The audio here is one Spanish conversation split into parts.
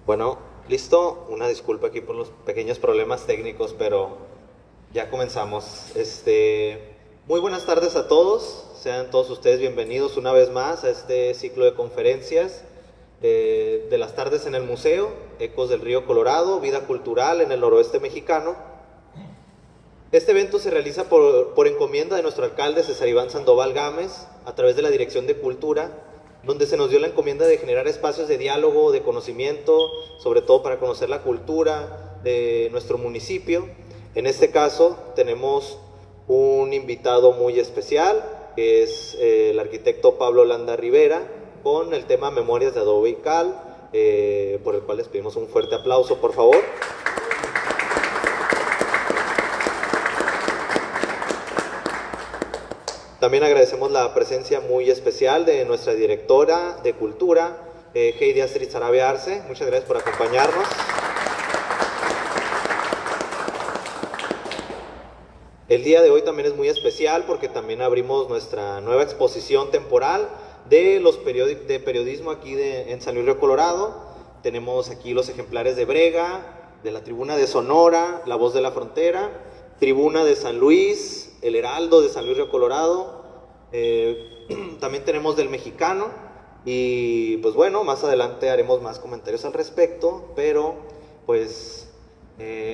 Bueno, listo. Una disculpa aquí por los pequeños problemas técnicos, pero ya comenzamos. Muy buenas tardes a todos. Sean todos ustedes bienvenidos una vez más a este ciclo de conferencias de las tardes en el museo, Ecos del Río Colorado, Vida Cultural en el Noroeste Mexicano. Este evento se realiza por encomienda de nuestro alcalde César Iván Sandoval Gámez, a través de la Dirección de Cultura, donde se nos dio la encomienda de generar espacios de diálogo, de conocimiento, sobre todo para conocer la cultura de nuestro municipio. En este caso tenemos un invitado muy especial, que es el arquitecto Pablo Landa Rivera, con el tema Memorias de Adobe y Cal, por el cual les pedimos un fuerte aplauso, por favor. También agradecemos la presencia muy especial de nuestra directora de Cultura, Heidi Astrid Sarabia Arce. Muchas gracias por acompañarnos. El día de hoy también es muy especial porque también abrimos nuestra nueva exposición temporal de periodismo aquí en San Luis Río Colorado. Tenemos aquí los ejemplares de Brega, de la Tribuna de Sonora, La Voz de la Frontera, Tribuna de San Luis, El Heraldo de San Luis Río Colorado. También tenemos del Mexicano. Y pues bueno, más adelante haremos más comentarios al respecto, pero pues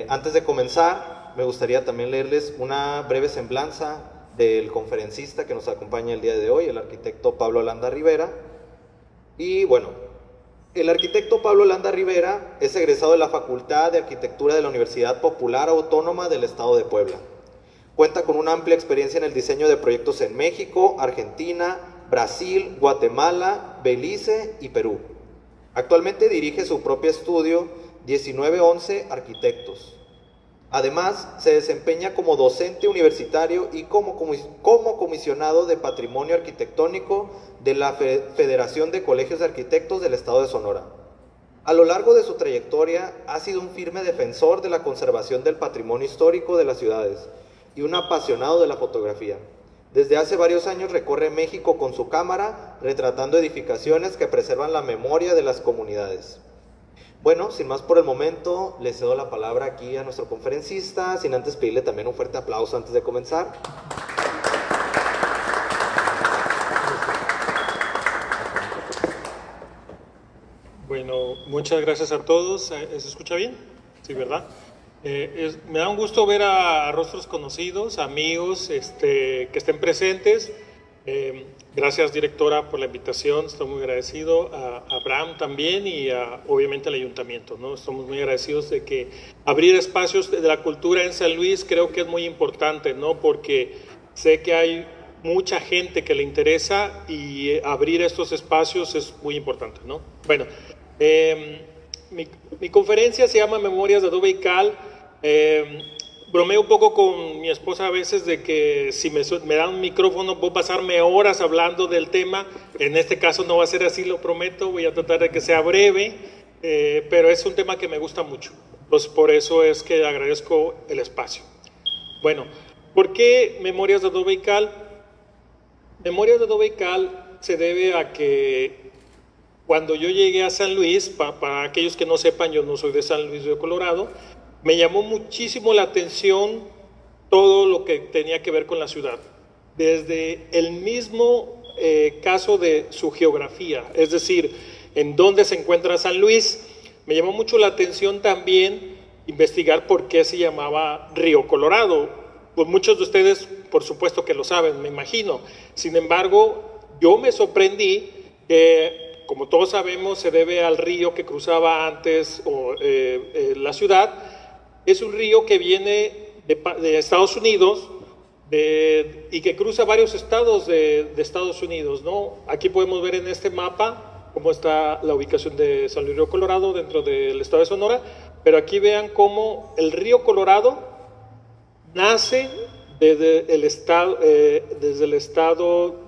antes de comenzar me gustaría también leerles una breve semblanza del conferencista que nos acompaña el día de hoy, el arquitecto Pablo Landa Rivera. Y bueno, el arquitecto Pablo Landa Rivera es egresado de la Facultad de Arquitectura de la Universidad Popular Autónoma del Estado de Puebla. Cuenta con una amplia experiencia en el diseño de proyectos en México, Argentina, Brasil, Guatemala, Belice y Perú. Actualmente dirige su propio estudio 1911 Arquitectos. Además, se desempeña como docente universitario y como comisionado de Patrimonio Arquitectónico de la Federación de Colegios de Arquitectos del Estado de Sonora. A lo largo de su trayectoria, ha sido un firme defensor de la conservación del patrimonio histórico de las ciudades y un apasionado de la fotografía. Desde hace varios años recorre México con su cámara, retratando edificaciones que preservan la memoria de las comunidades. Bueno, sin más por el momento, le cedo la palabra aquí a nuestro conferencista, sin antes pedirle también un fuerte aplauso antes de comenzar. Bueno, muchas gracias a todos. ¿Se escucha bien? Sí, ¿verdad? Me da un gusto ver a rostros conocidos, amigos que estén presentes. Gracias, directora, por la invitación. Estoy muy agradecido a Abraham también y obviamente al ayuntamiento, ¿no? Estamos muy agradecidos de que abrir espacios de la cultura en San Luis creo que es muy importante, ¿no? Porque sé que hay mucha gente que le interesa y abrir estos espacios es muy importante, ¿no? Bueno, mi conferencia se llama Memorias de Adobe y Cal. Bromeo un poco con mi esposa a veces de que si me dan un micrófono voy a pasarme horas hablando del tema. En este caso no va a ser así, lo prometo. Voy a tratar de que sea breve, pero es un tema que me gusta mucho. Pues por eso es que agradezco el espacio. Bueno, ¿por qué Memorias de Adobe y Cal? Memorias de Adobe y Cal se debe a que cuando yo llegué a San Luis, para aquellos que no sepan, yo no soy de San Luis Río Colorado, me llamó muchísimo la atención todo lo que tenía que ver con la ciudad. Desde el mismo caso de su geografía, es decir, en dónde se encuentra San Luis, me llamó mucho la atención también investigar por qué se llamaba Río Colorado. Pues muchos de ustedes, por supuesto que lo saben, me imagino. Sin embargo, yo me sorprendí que, como todos sabemos, se debe al río que cruzaba antes la ciudad. Es un río que viene de Estados Unidos y que cruza varios estados de Estados Unidos, ¿no? Aquí podemos ver en este mapa cómo está la ubicación de San Luis Río Colorado dentro del estado de Sonora, pero aquí vean cómo el río Colorado nace desde el estado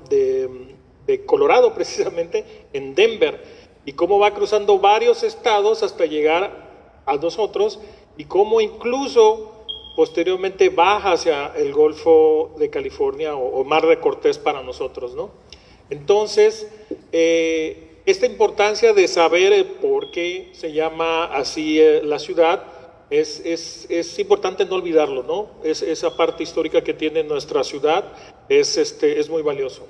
de Colorado, precisamente en Denver, y cómo va cruzando varios estados hasta llegar a nosotros, y cómo incluso posteriormente baja hacia el Golfo de California o Mar de Cortés para nosotros, ¿no? Entonces, esta importancia de saber por qué se llama así la ciudad, es importante no olvidarlo, ¿no? Esa parte histórica que tiene nuestra ciudad es muy valioso.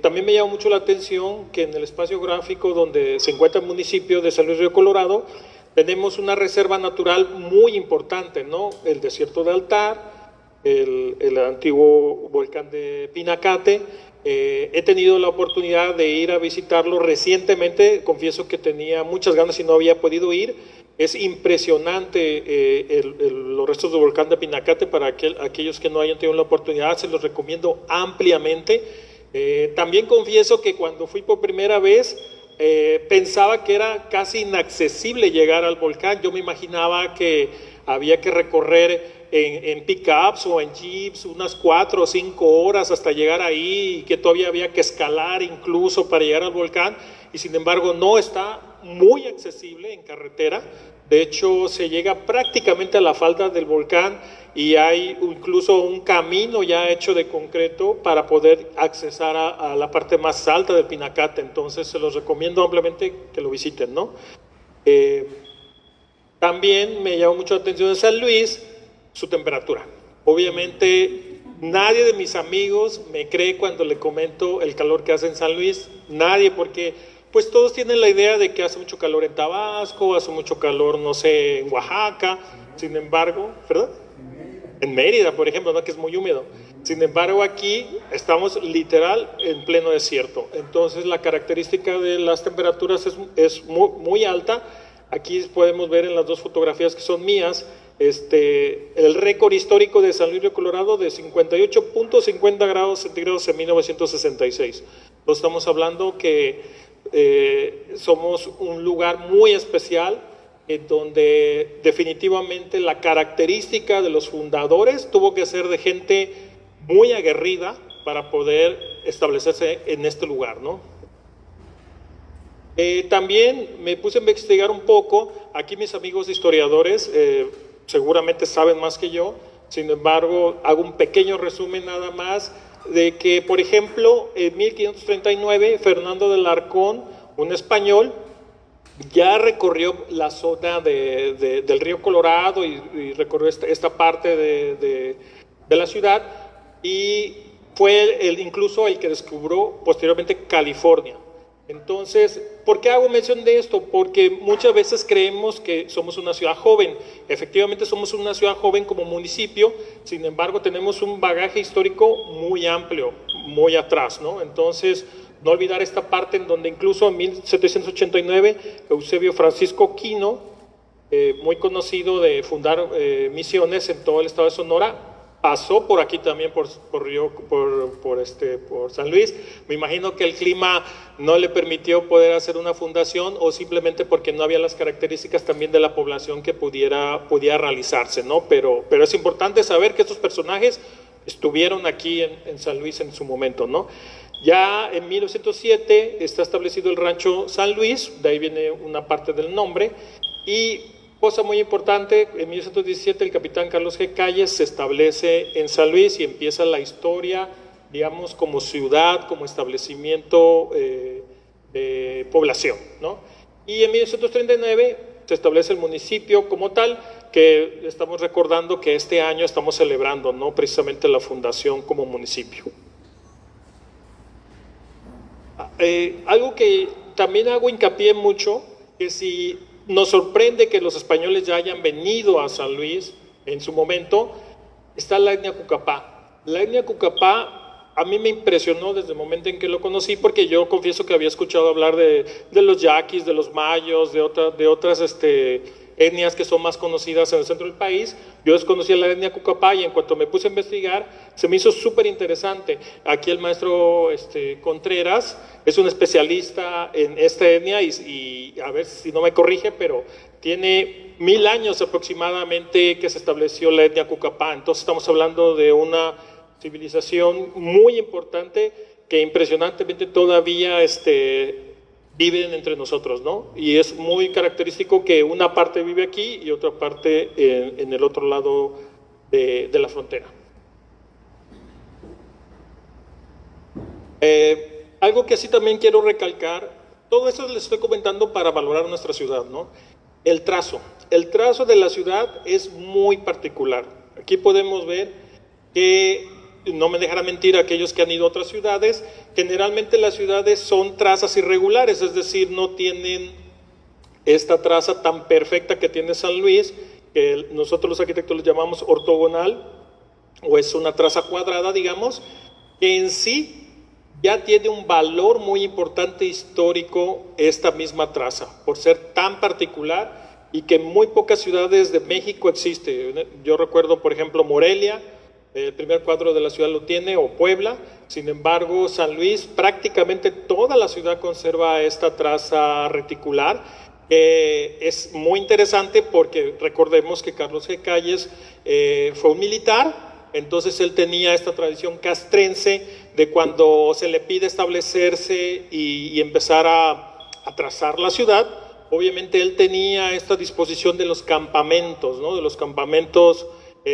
También me llama mucho la atención que en el espacio gráfico donde se encuentra el municipio de San Luis Río Colorado, tenemos una reserva natural muy importante, ¿no? El desierto de Altar, el antiguo volcán de Pinacate. He tenido la oportunidad de ir a visitarlo recientemente, confieso que tenía muchas ganas y no había podido ir. Es impresionante los restos del volcán de Pinacate. Para aquellos que no hayan tenido la oportunidad, se los recomiendo ampliamente. También confieso que cuando fui por primera vez, pensaba que era casi inaccesible llegar al volcán. Yo me imaginaba que había que recorrer en pickups o en jeeps unas 4 o 5 horas hasta llegar ahí, y que todavía había que escalar incluso para llegar al volcán, y sin embargo no, está muy accesible en carretera. De hecho, se llega prácticamente a la falda del volcán y hay incluso un camino ya hecho de concreto para poder accesar a la parte más alta del Pinacate. Entonces se los recomiendo ampliamente que lo visiten, ¿no? También me llamó mucho la atención de San Luis su temperatura. Obviamente nadie de mis amigos me cree cuando le comento el calor que hace en San Luis, nadie, porque pues todos tienen la idea de que hace mucho calor en Tabasco, hace mucho calor, no sé, en Oaxaca. Sin embargo, ¿verdad? En Mérida, por ejemplo, ¿no? Que es muy húmedo. Sin embargo, aquí estamos literal en pleno desierto. Entonces la característica de las temperaturas es muy alta. Aquí podemos ver en las dos fotografías que son mías, el récord histórico de San Luis Río Colorado de 58.50 grados centígrados en 1966. Entonces estamos hablando que somos un lugar muy especial, donde definitivamente la característica de los fundadores tuvo que ser de gente muy aguerrida para poder establecerse en este lugar, ¿no? También me puse a investigar un poco. Aquí mis amigos historiadores seguramente saben más que yo. Sin embargo, hago un pequeño resumen nada más de que, por ejemplo, en 1539, Fernando del Arcón, un español, ya recorrió la zona del río Colorado y recorrió esta parte de la ciudad, y fue incluso el que descubrió posteriormente California. Entonces, ¿por qué hago mención de esto? Porque muchas veces creemos que somos una ciudad joven. Efectivamente somos una ciudad joven como municipio, sin embargo tenemos un bagaje histórico muy amplio, muy atrás, ¿no? Entonces, no olvidar esta parte en donde incluso en 1789 Eusebio Francisco Quino, muy conocido de fundar misiones en todo el estado de Sonora, pasó por aquí también por San Luis. Me imagino que el clima no le permitió poder hacer una fundación, o simplemente porque no había las características también de la población que pudiera realizarse, ¿no? Pero es importante saber que estos personajes estuvieron aquí en San Luis en su momento, ¿no? Ya en 1907 está establecido el rancho San Luis, de ahí viene una parte del nombre. Y cosa muy importante, en 1917 el capitán Carlos G. Calles se establece en San Luis y empieza la historia, digamos, como ciudad, como establecimiento de población, ¿no? Y en 1939 se establece el municipio como tal, que estamos recordando que este año estamos celebrando, ¿no? Precisamente la fundación como municipio. Algo que también hago hincapié mucho, que si nos sorprende que los españoles ya hayan venido a San Luis en su momento, está la etnia Cucapá. La etnia Cucapá a mí me impresionó desde el momento en que lo conocí, porque yo confieso que había escuchado hablar de los yaquis, de los mayos, de otras etnias que son más conocidas en el centro del país. Yo desconocía la etnia Cucapá y en cuanto me puse a investigar se me hizo súper interesante. Aquí el maestro Contreras es un especialista en esta etnia y a ver si no me corrige, pero tiene 1000 años aproximadamente que se estableció la etnia Cucapá. Entonces estamos hablando de una civilización muy importante que impresionantemente todavía viven entre nosotros, ¿no? Y es muy característico que una parte vive aquí y otra parte en el otro lado de la frontera. Algo que sí también quiero recalcar todo eso les estoy comentando para valorar nuestra ciudad, ¿no? El trazo de la ciudad es muy particular. Aquí podemos ver que, no me dejará mentir aquellos que han ido a otras ciudades, generalmente las ciudades son trazas irregulares, es decir, no tienen esta traza tan perfecta que tiene San Luis, que nosotros los arquitectos le llamamos ortogonal, o es una traza cuadrada, digamos, que en sí ya tiene un valor muy importante histórico esta misma traza, por ser tan particular y que en muy pocas ciudades de México existe. Yo recuerdo, por ejemplo, Morelia, el primer cuadro de la ciudad lo tiene, o Puebla. Sin embargo, San Luis, prácticamente toda la ciudad conserva esta traza reticular. Es muy interesante porque recordemos que Carlos G. Calles fue un militar. Entonces él tenía esta tradición castrense de cuando se le pide establecerse y empezar a trazar la ciudad. Obviamente él tenía esta disposición de los campamentos, ¿no? De los campamentos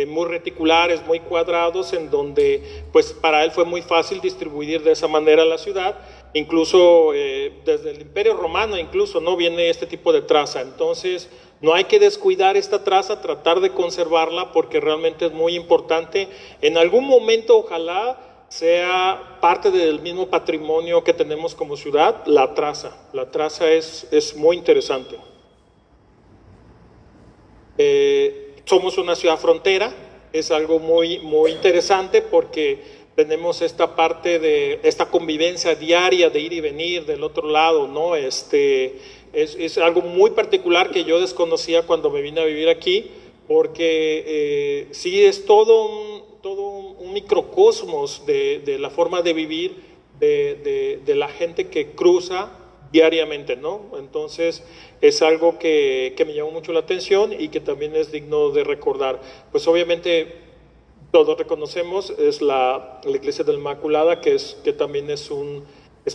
muy reticulares, muy cuadrados, en donde pues para él fue muy fácil distribuir de esa manera la ciudad. Incluso desde el Imperio Romano incluso no viene este tipo de traza. Entonces no hay que descuidar esta traza, tratar de conservarla porque realmente es muy importante. En algún momento ojalá sea parte del mismo patrimonio que tenemos como ciudad, la traza. La traza es muy interesante. Somos una ciudad frontera, es algo muy, muy interesante porque tenemos esta parte de esta convivencia diaria de ir y venir del otro lado, ¿no? Es algo muy particular que yo desconocía cuando me vine a vivir aquí, porque sí es todo un microcosmos de la forma de vivir de la gente que cruza diariamente, ¿no? Entonces es algo que me llamó mucho la atención y que también es digno de recordar. Pues obviamente todos reconocemos es la Iglesia de la Inmaculada, que también es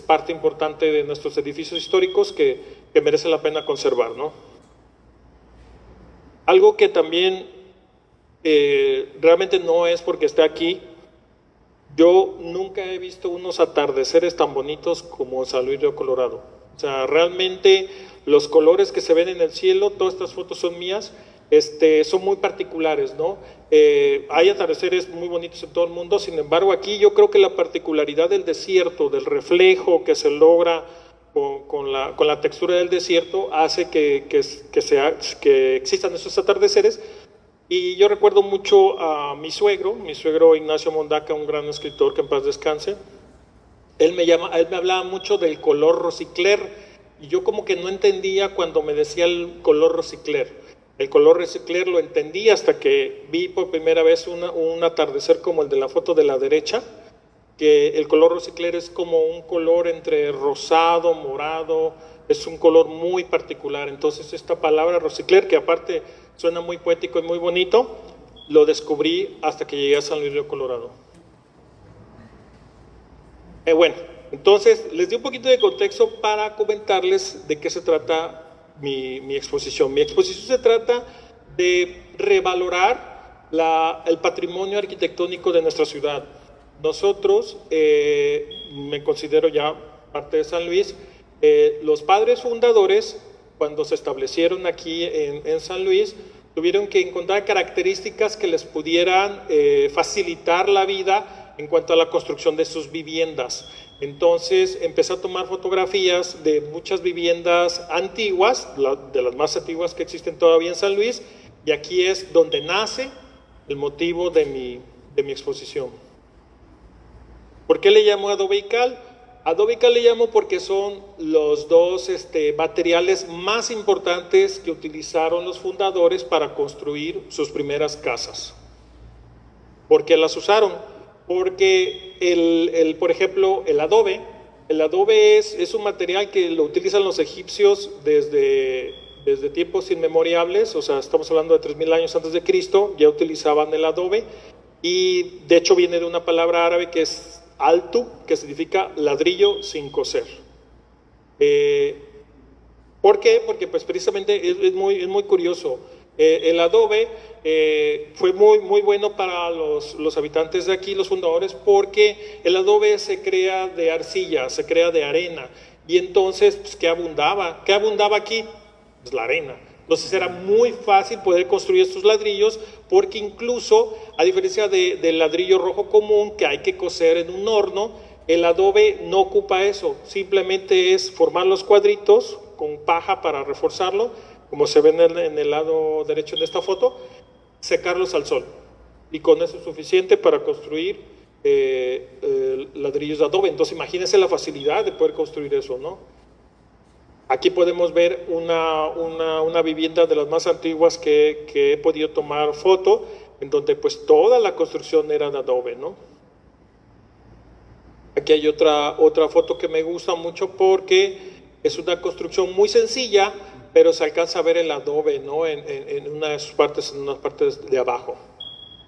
parte importante de nuestros edificios históricos que merece la pena conservar, ¿no? Algo que también realmente no es porque esté aquí, yo nunca he visto unos atardeceres tan bonitos como San Luis Río Colorado. O sea, realmente los colores que se ven en el cielo, todas estas fotos son mías, son muy particulares, ¿no? Hay atardeceres muy bonitos en todo el mundo, sin embargo aquí yo creo que la particularidad del desierto, del reflejo que se logra con la textura del desierto, hace que existan esos atardeceres. Y yo recuerdo mucho a mi suegro Ignacio Mondaca, un gran escritor que en paz descanse. Él me hablaba mucho del color rosicler, y yo como que no entendía cuando me decía el color rosicler. El color rosicler lo entendí hasta que vi por primera vez un atardecer como el de la foto de la derecha, que el color rosicler es como un color entre rosado, morado, es un color muy particular. Entonces esta palabra rosicler, que aparte suena muy poético y muy bonito, lo descubrí hasta que llegué a San Luis Río Colorado. Bueno, entonces les di un poquito de contexto para comentarles de qué se trata mi exposición. Mi exposición se trata de revalorar el patrimonio arquitectónico de nuestra ciudad. Nosotros, me considero ya parte de San Luis, los padres fundadores, cuando se establecieron aquí en San Luis, tuvieron que encontrar características que les pudieran facilitar la vida en cuanto a la construcción de sus viviendas. Entonces empecé a tomar fotografías de muchas viviendas antiguas, de las más antiguas que existen todavía en San Luis, y aquí es donde nace el motivo de mi exposición. ¿Por qué le llamo adobe y cal? Adobe y cal le llamo porque son los dos materiales más importantes que utilizaron los fundadores para construir sus primeras casas. ¿Por qué las usaron? Porque, por ejemplo, el adobe es un material que lo utilizan los egipcios desde tiempos inmemorables, o sea, estamos hablando de 3000 años antes de Cristo, ya utilizaban el adobe, y de hecho viene de una palabra árabe que es altu, que significa ladrillo sin coser. ¿Por qué? Porque pues precisamente es muy curioso. El adobe fue muy bueno para los habitantes de aquí, los fundadores, porque el adobe se crea de arcilla, se crea de arena, y entonces, pues, ¿qué abundaba? ¿Qué abundaba aquí? Pues la arena. Entonces era muy fácil poder construir estos ladrillos, porque incluso, a diferencia del ladrillo rojo común que hay que cocer en un horno, el adobe no ocupa eso, simplemente es formar los cuadritos con paja para reforzarlo, como se ve en el lado derecho en esta foto, secarlos al sol. Y con eso es suficiente para construir ladrillos de adobe. Entonces imagínense la facilidad de poder construir eso, ¿no? Aquí podemos ver una vivienda de las más antiguas que he podido tomar foto, en donde pues toda la construcción era de adobe, ¿no? Aquí hay otra foto que me gusta mucho porque es una construcción muy sencilla, pero se alcanza a ver el adobe, ¿no? En unas partes de abajo.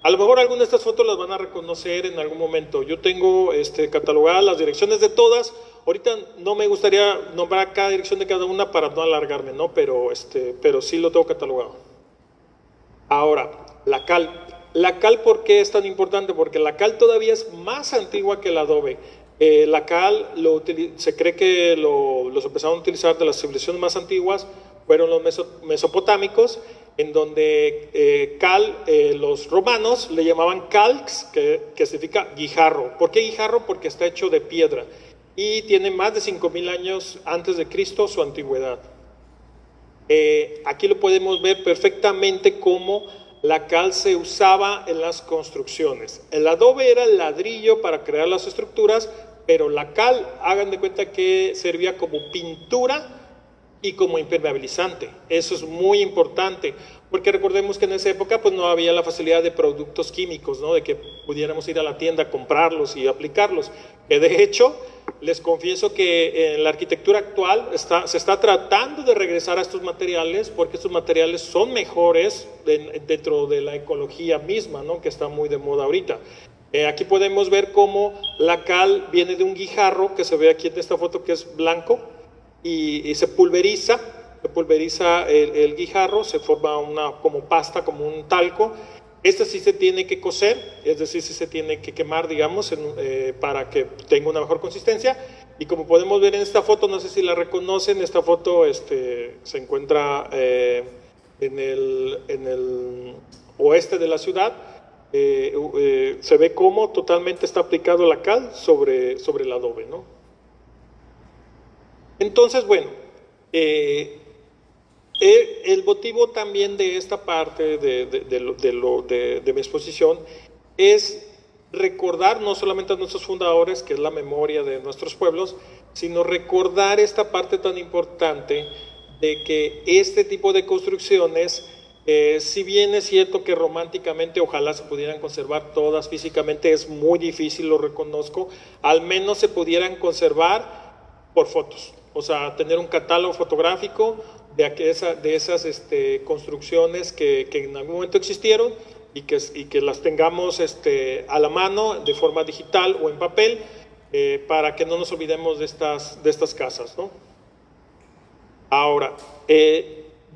A lo mejor algunas de estas fotos las van a reconocer en algún momento. Yo tengo catalogadas las direcciones de todas. Ahorita no me gustaría nombrar cada dirección de cada una para no alargarme, ¿no? Pero sí lo tengo catalogado. Ahora, la cal. La cal, ¿por qué es tan importante? Porque la cal todavía es más antigua que el adobe. La cal se cree que los empezaron a utilizar de las civilizaciones más antiguas, fueron los mesopotámicos, en donde los romanos le llamaban calx, que significa guijarro. ¿Por qué guijarro? Porque está hecho de piedra y tiene más de 5,000 años antes de Cristo su antigüedad. Aquí lo podemos ver perfectamente cómo la cal se usaba en las construcciones. El adobe era el ladrillo para crear las estructuras, pero la cal, hagan de cuenta que servía como pintura y como impermeabilizante. Eso es muy importante, porque recordemos que en esa época pues no había la facilidad de productos químicos, ¿no? De que pudiéramos ir a la tienda a comprarlos y aplicarlos. Que de hecho, les confieso que en la arquitectura actual se está tratando de regresar a estos materiales, porque estos materiales son mejores dentro de la ecología misma, ¿no? Que está muy de moda ahorita. Aquí podemos ver cómo la cal viene de un guijarro, que se ve aquí en esta foto, que es blanco, y se pulveriza el guijarro, se forma como pasta, como un talco. Este sí se tiene que cocer, es decir, sí se tiene que quemar, digamos, para que tenga una mejor consistencia. Y como podemos ver en esta foto, no sé si la reconocen, esta foto se encuentra en el oeste de la ciudad. Se ve cómo totalmente está aplicado la cal sobre el adobe, ¿no? Entonces, bueno, el motivo también de esta parte de mi exposición es recordar no solamente a nuestros fundadores, que es la memoria de nuestros pueblos, sino recordar esta parte tan importante de que este tipo de construcciones, si bien es cierto que románticamente ojalá se pudieran conservar todas físicamente, es muy difícil, lo reconozco, al menos se pudieran conservar por fotos. O sea, tener un catálogo fotográfico de esas construcciones que en algún momento existieron y que las tengamos a la mano de forma digital o en papel, para que no nos olvidemos de estas casas, ¿no? Ahora,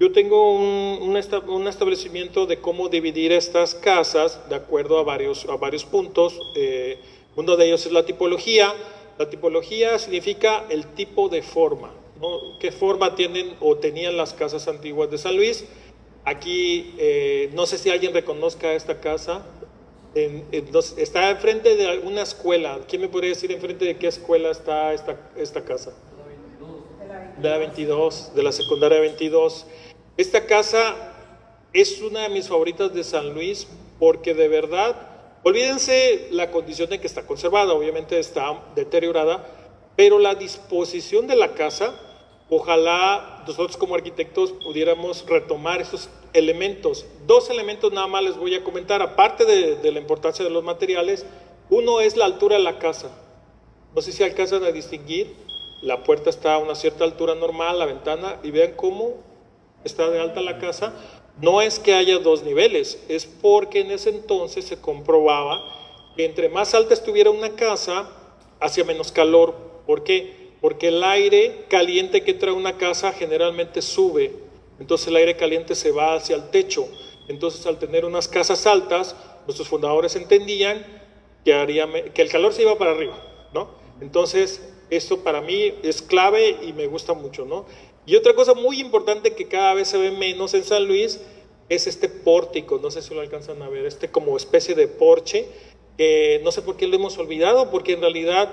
yo tengo un establecimiento de cómo dividir estas casas de acuerdo a varios puntos. Uno de ellos es la tipología. La tipología significa el tipo de forma, ¿no? ¿Qué forma tienen o tenían las casas antiguas de San Luis? Aquí, no sé si alguien reconozca esta casa. Está enfrente de alguna escuela. ¿Quién me podría decir enfrente de qué escuela está esta casa? De la 22, de la secundaria 22. Esta casa es una de mis favoritas de San Luis porque de verdad, olvídense la condición en que está conservada, obviamente está deteriorada, pero la disposición de la casa, ojalá nosotros como arquitectos pudiéramos retomar esos elementos. 2 elementos nada más les voy a comentar, aparte de la importancia de los materiales. Uno es la altura de la casa. No sé si alcanzan a distinguir, la puerta está a una cierta altura normal, la ventana, y vean cómo está de alta la casa. No es que haya 2 niveles, es porque en ese entonces se comprobaba que entre más alta estuviera una casa, hacía menos calor. ¿Por qué? Porque el aire caliente que trae una casa generalmente sube, entonces el aire caliente se va hacia el techo. Entonces, al tener unas casas altas, nuestros fundadores entendían que el calor se iba para arriba, ¿no? Entonces, esto para mí es clave y me gusta mucho, ¿no? Y otra cosa muy importante que cada vez se ve menos en San Luis es este pórtico, no sé si lo alcanzan a ver, este como especie de porche, que no sé por qué lo hemos olvidado, porque en realidad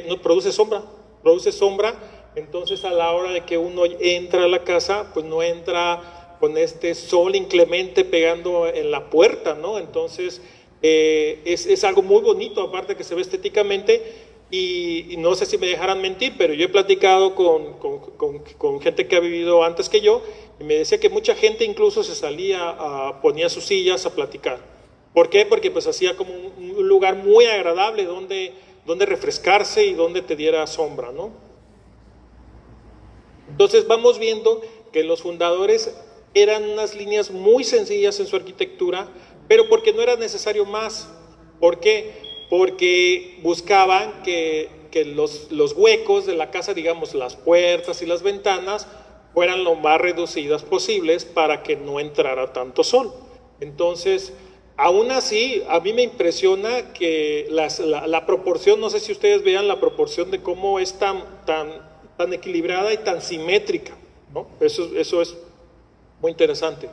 no, produce sombra, entonces a la hora de que uno entra a la casa, pues no entra con este sol inclemente pegando en la puerta, ¿no? Entonces es algo muy bonito, aparte que se ve estéticamente, y no sé si me dejarán mentir, pero yo he platicado con gente que ha vivido antes que yo, y me decía que mucha gente incluso se salía, ponía sus sillas a platicar. ¿Por qué? Porque pues hacía como un lugar muy agradable donde refrescarse y donde te diera sombra, ¿no? Entonces vamos viendo que los fundadores eran unas líneas muy sencillas en su arquitectura, pero porque no era necesario más. ¿Por qué? Porque buscaban que los huecos de la casa, digamos las puertas y las ventanas, fueran lo más reducidas posibles para que no entrara tanto sol. Entonces, aún así, a mí me impresiona que la proporción, no sé si ustedes vean la proporción de cómo es tan equilibrada y tan simétrica, ¿no? Eso es muy interesante.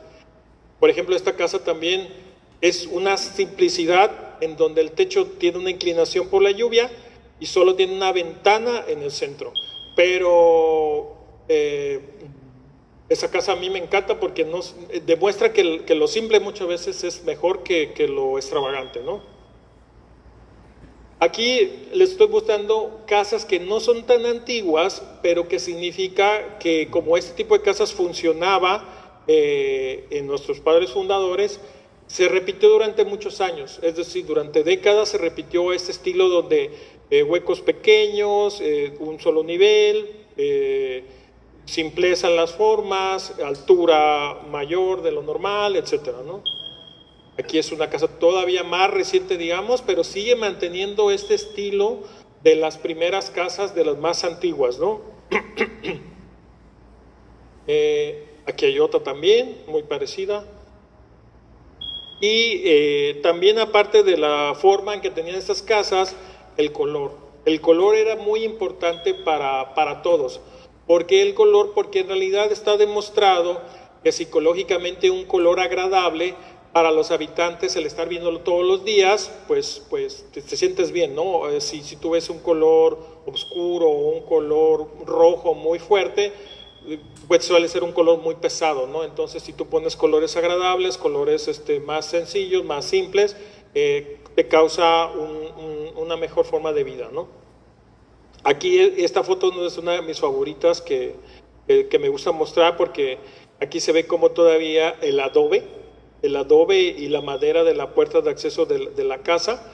Por ejemplo, esta casa también es una simplicidad en donde el techo tiene una inclinación por la lluvia y solo tiene una ventana en el centro. Pero esa casa a mí me encanta porque demuestra que lo simple muchas veces es mejor que lo extravagante, ¿no? Aquí les estoy mostrando casas que no son tan antiguas, pero que significa que como este tipo de casas funcionaba en nuestros padres fundadores, se repitió durante muchos años, es decir, durante décadas se repitió este estilo donde huecos pequeños, un solo nivel, simpleza en las formas, altura mayor de lo normal, etcétera, ¿no? Aquí es una casa todavía más reciente, digamos, pero sigue manteniendo este estilo de las primeras casas, de las más antiguas, ¿no? Aquí hay otra también, muy parecida. Y también aparte de la forma en que tenían estas casas, el color. El color era muy importante para todos. ¿Por qué el color? Porque en realidad está demostrado que psicológicamente un color agradable para los habitantes, el estar viéndolo todos los días, pues te sientes bien, ¿no? Si tú ves un color oscuro o un color rojo muy fuerte, pues suele ser un color muy pesado, ¿no? Entonces, si tú pones colores agradables, colores más sencillos, más simples, te causa una mejor forma de vida, ¿no? Aquí esta foto es una de mis favoritas que me gusta mostrar porque aquí se ve como todavía el adobe y la madera de la puerta de acceso de la casa.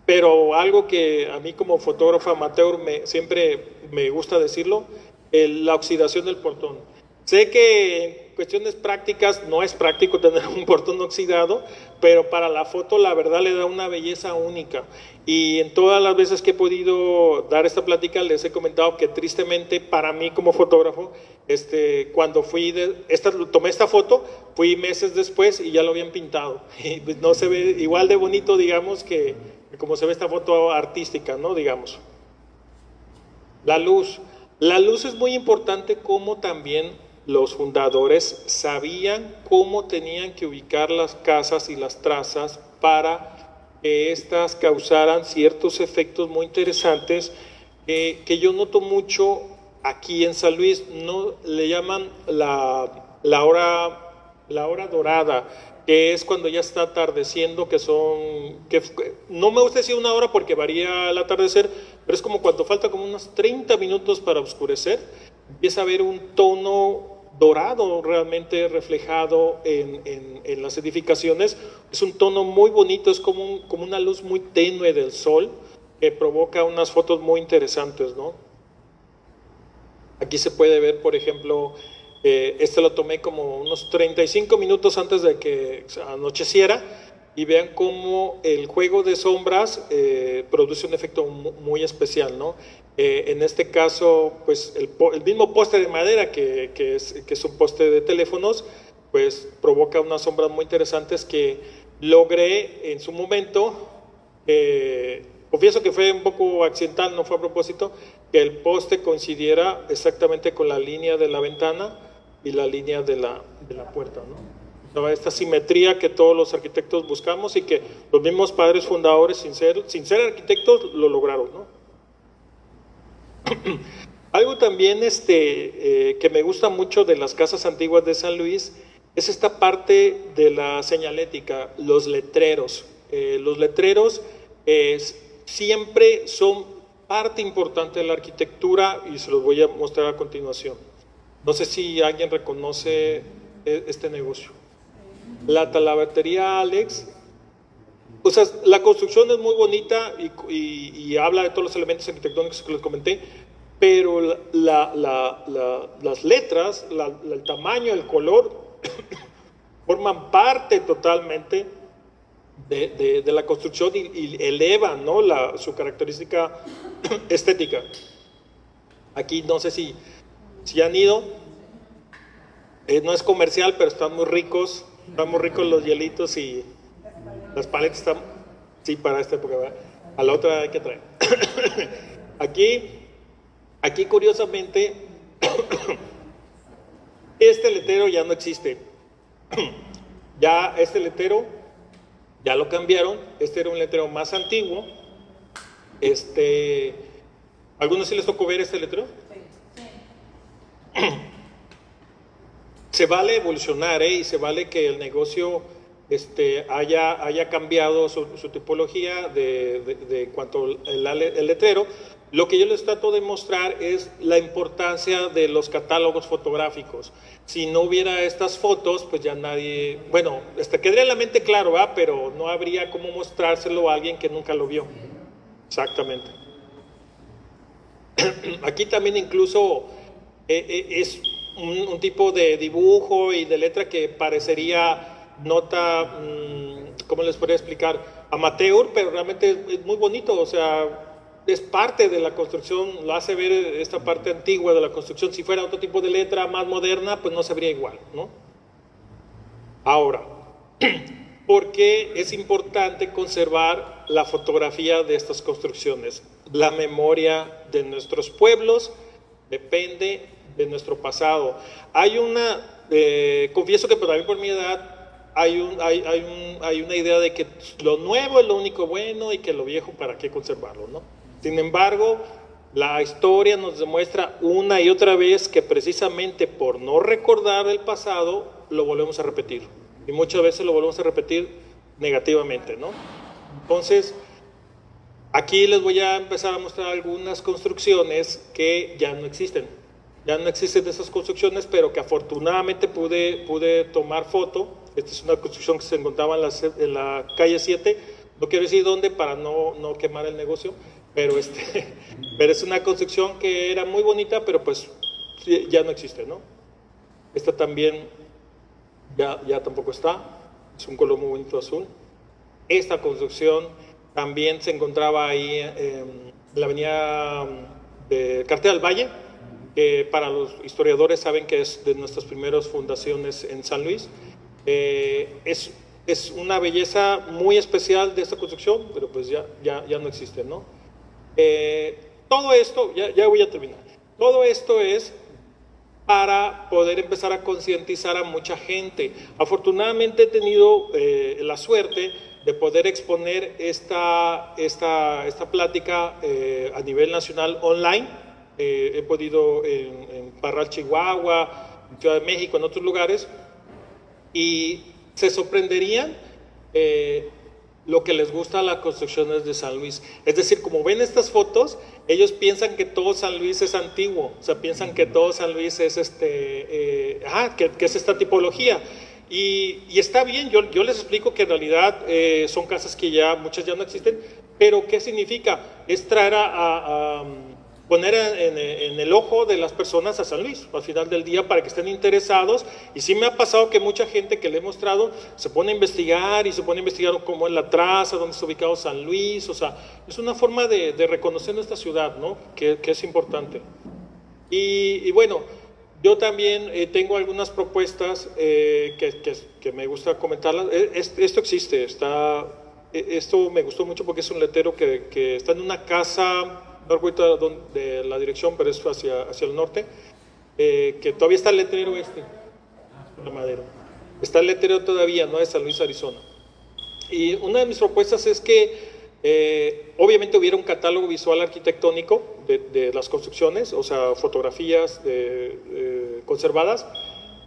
Pero algo que a mí como fotógrafo amateur siempre me gusta decirlo, la oxidación del portón. Sé que en cuestiones prácticas no es práctico tener un portón oxidado, pero para la foto la verdad le da una belleza única. Y en todas las veces que he podido dar esta plática les he comentado que tristemente para mí como fotógrafo, cuando tomé esta foto, fui meses después y ya lo habían pintado. Y no se ve igual de bonito, digamos, que como se ve esta foto artística, ¿no? Digamos. La luz. La luz es muy importante, como también los fundadores sabían cómo tenían que ubicar las casas y las trazas para que éstas causaran ciertos efectos muy interesantes que yo noto mucho aquí en San Luis. No le llaman la hora dorada, que es cuando ya está atardeciendo, no me gusta decir una hora porque varía el atardecer, pero es como cuando falta como unos 30 minutos para oscurecer, empieza a haber un tono dorado realmente reflejado en las edificaciones. Es un tono muy bonito, es como una luz muy tenue del sol que provoca unas fotos muy interesantes, ¿no? Aquí se puede ver, por ejemplo, lo tomé como unos 35 minutos antes de que anocheciera, y vean cómo el juego de sombras produce un efecto muy especial, ¿no? En este caso, pues el mismo poste de madera que es un poste de teléfonos, pues provoca unas sombras muy interesantes que logré en su momento confieso que fue un poco accidental, no fue a propósito, que el poste coincidiera exactamente con la línea de la ventana y la línea de la puerta, ¿no? Toda esta simetría que todos los arquitectos buscamos y que los mismos padres fundadores, sin ser arquitectos, lo lograron, ¿no? Algo también que me gusta mucho de las casas antiguas de San Luis es esta parte de la señalética, los letreros. Los letreros siempre son parte importante de la arquitectura y se los voy a mostrar a continuación. No sé si alguien reconoce este negocio. La talabartería Alex, o sea, la construcción es muy bonita y habla de todos los elementos arquitectónicos que les comenté, pero las letras, el tamaño, el color, forman parte totalmente de la construcción y elevan, ¿no?, su característica estética. Aquí no sé si han ido, no es comercial, pero están muy ricos los hielitos y las paletas están, sí, para esta época, ¿verdad? A la otra hay que traer. Aquí curiosamente, este letrero ya no existe. Ya este letrero, ya lo cambiaron. Este era un letrero más antiguo. ¿Algunos sí les tocó ver este letrero? Sí. Se vale evolucionar, y se vale que el negocio haya cambiado su tipología de cuanto el letrero. Lo que yo les trato de mostrar es la importancia de los catálogos fotográficos. Si no hubiera estas fotos, pues ya nadie, bueno, quedaría en la mente claro, ¿verdad? Pero no habría cómo mostrárselo a alguien que nunca lo vio. Exactamente. Aquí también incluso es un tipo de dibujo y de letra que parecería nota, ¿cómo les podría explicar? Amateur, pero realmente es muy bonito, o sea, es parte de la construcción, lo hace ver esta parte antigua de la construcción. Si fuera otro tipo de letra más moderna, pues no se vería igual, ¿no? Ahora, ¿por qué es importante conservar la fotografía de estas construcciones? La memoria de nuestros pueblos depende de nuestro pasado. Hay confieso que también por mi edad, hay una idea de que lo nuevo es lo único bueno y que lo viejo para qué conservarlo, ¿no? Sin embargo, la historia nos demuestra una y otra vez que precisamente por no recordar el pasado, lo volvemos a repetir. Y muchas veces lo volvemos a repetir negativamente, ¿no? Entonces, aquí les voy a empezar a mostrar algunas construcciones que ya no existen. Ya no existen esas construcciones, pero que afortunadamente pude tomar foto. Esta es una construcción que se encontraba en la calle 7. No quiero decir dónde para no quemar el negocio, pero es una construcción que era muy bonita, pero pues ya no existe, ¿no? Esta también ya tampoco está. Es un color muy bonito azul. Esta construcción también se encontraba ahí en la avenida de Carretera del Valle, que para los historiadores saben que es de nuestras primeras fundaciones en San Luis. Es una belleza muy especial de esta construcción, pero pues ya no existe, ¿no? Todo esto, ya voy a terminar, todo esto es para poder empezar a concientizar a mucha gente. Afortunadamente he tenido la suerte de poder exponer esta plática a nivel nacional online. He podido en Parral, Chihuahua, en Ciudad de México, en otros lugares, y se sorprenderían lo que les gusta a las construcciones de San Luis. Es decir, como ven estas fotos, ellos piensan que todo San Luis es antiguo, o sea, piensan que todo San Luis es que es esta tipología. Y está bien, yo les explico que en realidad son casas que muchas ya no existen, pero ¿qué significa? Es traer poner en el ojo de las personas a San Luis al final del día para que estén interesados. Y sí me ha pasado que mucha gente que le he mostrado se pone a investigar cómo es la traza, dónde está ubicado San Luis. O sea, es una forma de reconocer nuestra ciudad, ¿no? Que es importante. Y bueno, yo también tengo algunas propuestas que me gusta comentarlas. Esto existe, está esto me gustó mucho porque es un letrero que está en una casa, no recuerdo de la dirección, pero es hacia el norte, que todavía está el letrero la Madero. Está el letrero todavía, no de San Luis, Arizona. Y una de mis propuestas es que obviamente hubiera un catálogo visual arquitectónico de las construcciones, o sea, fotografías conservadas,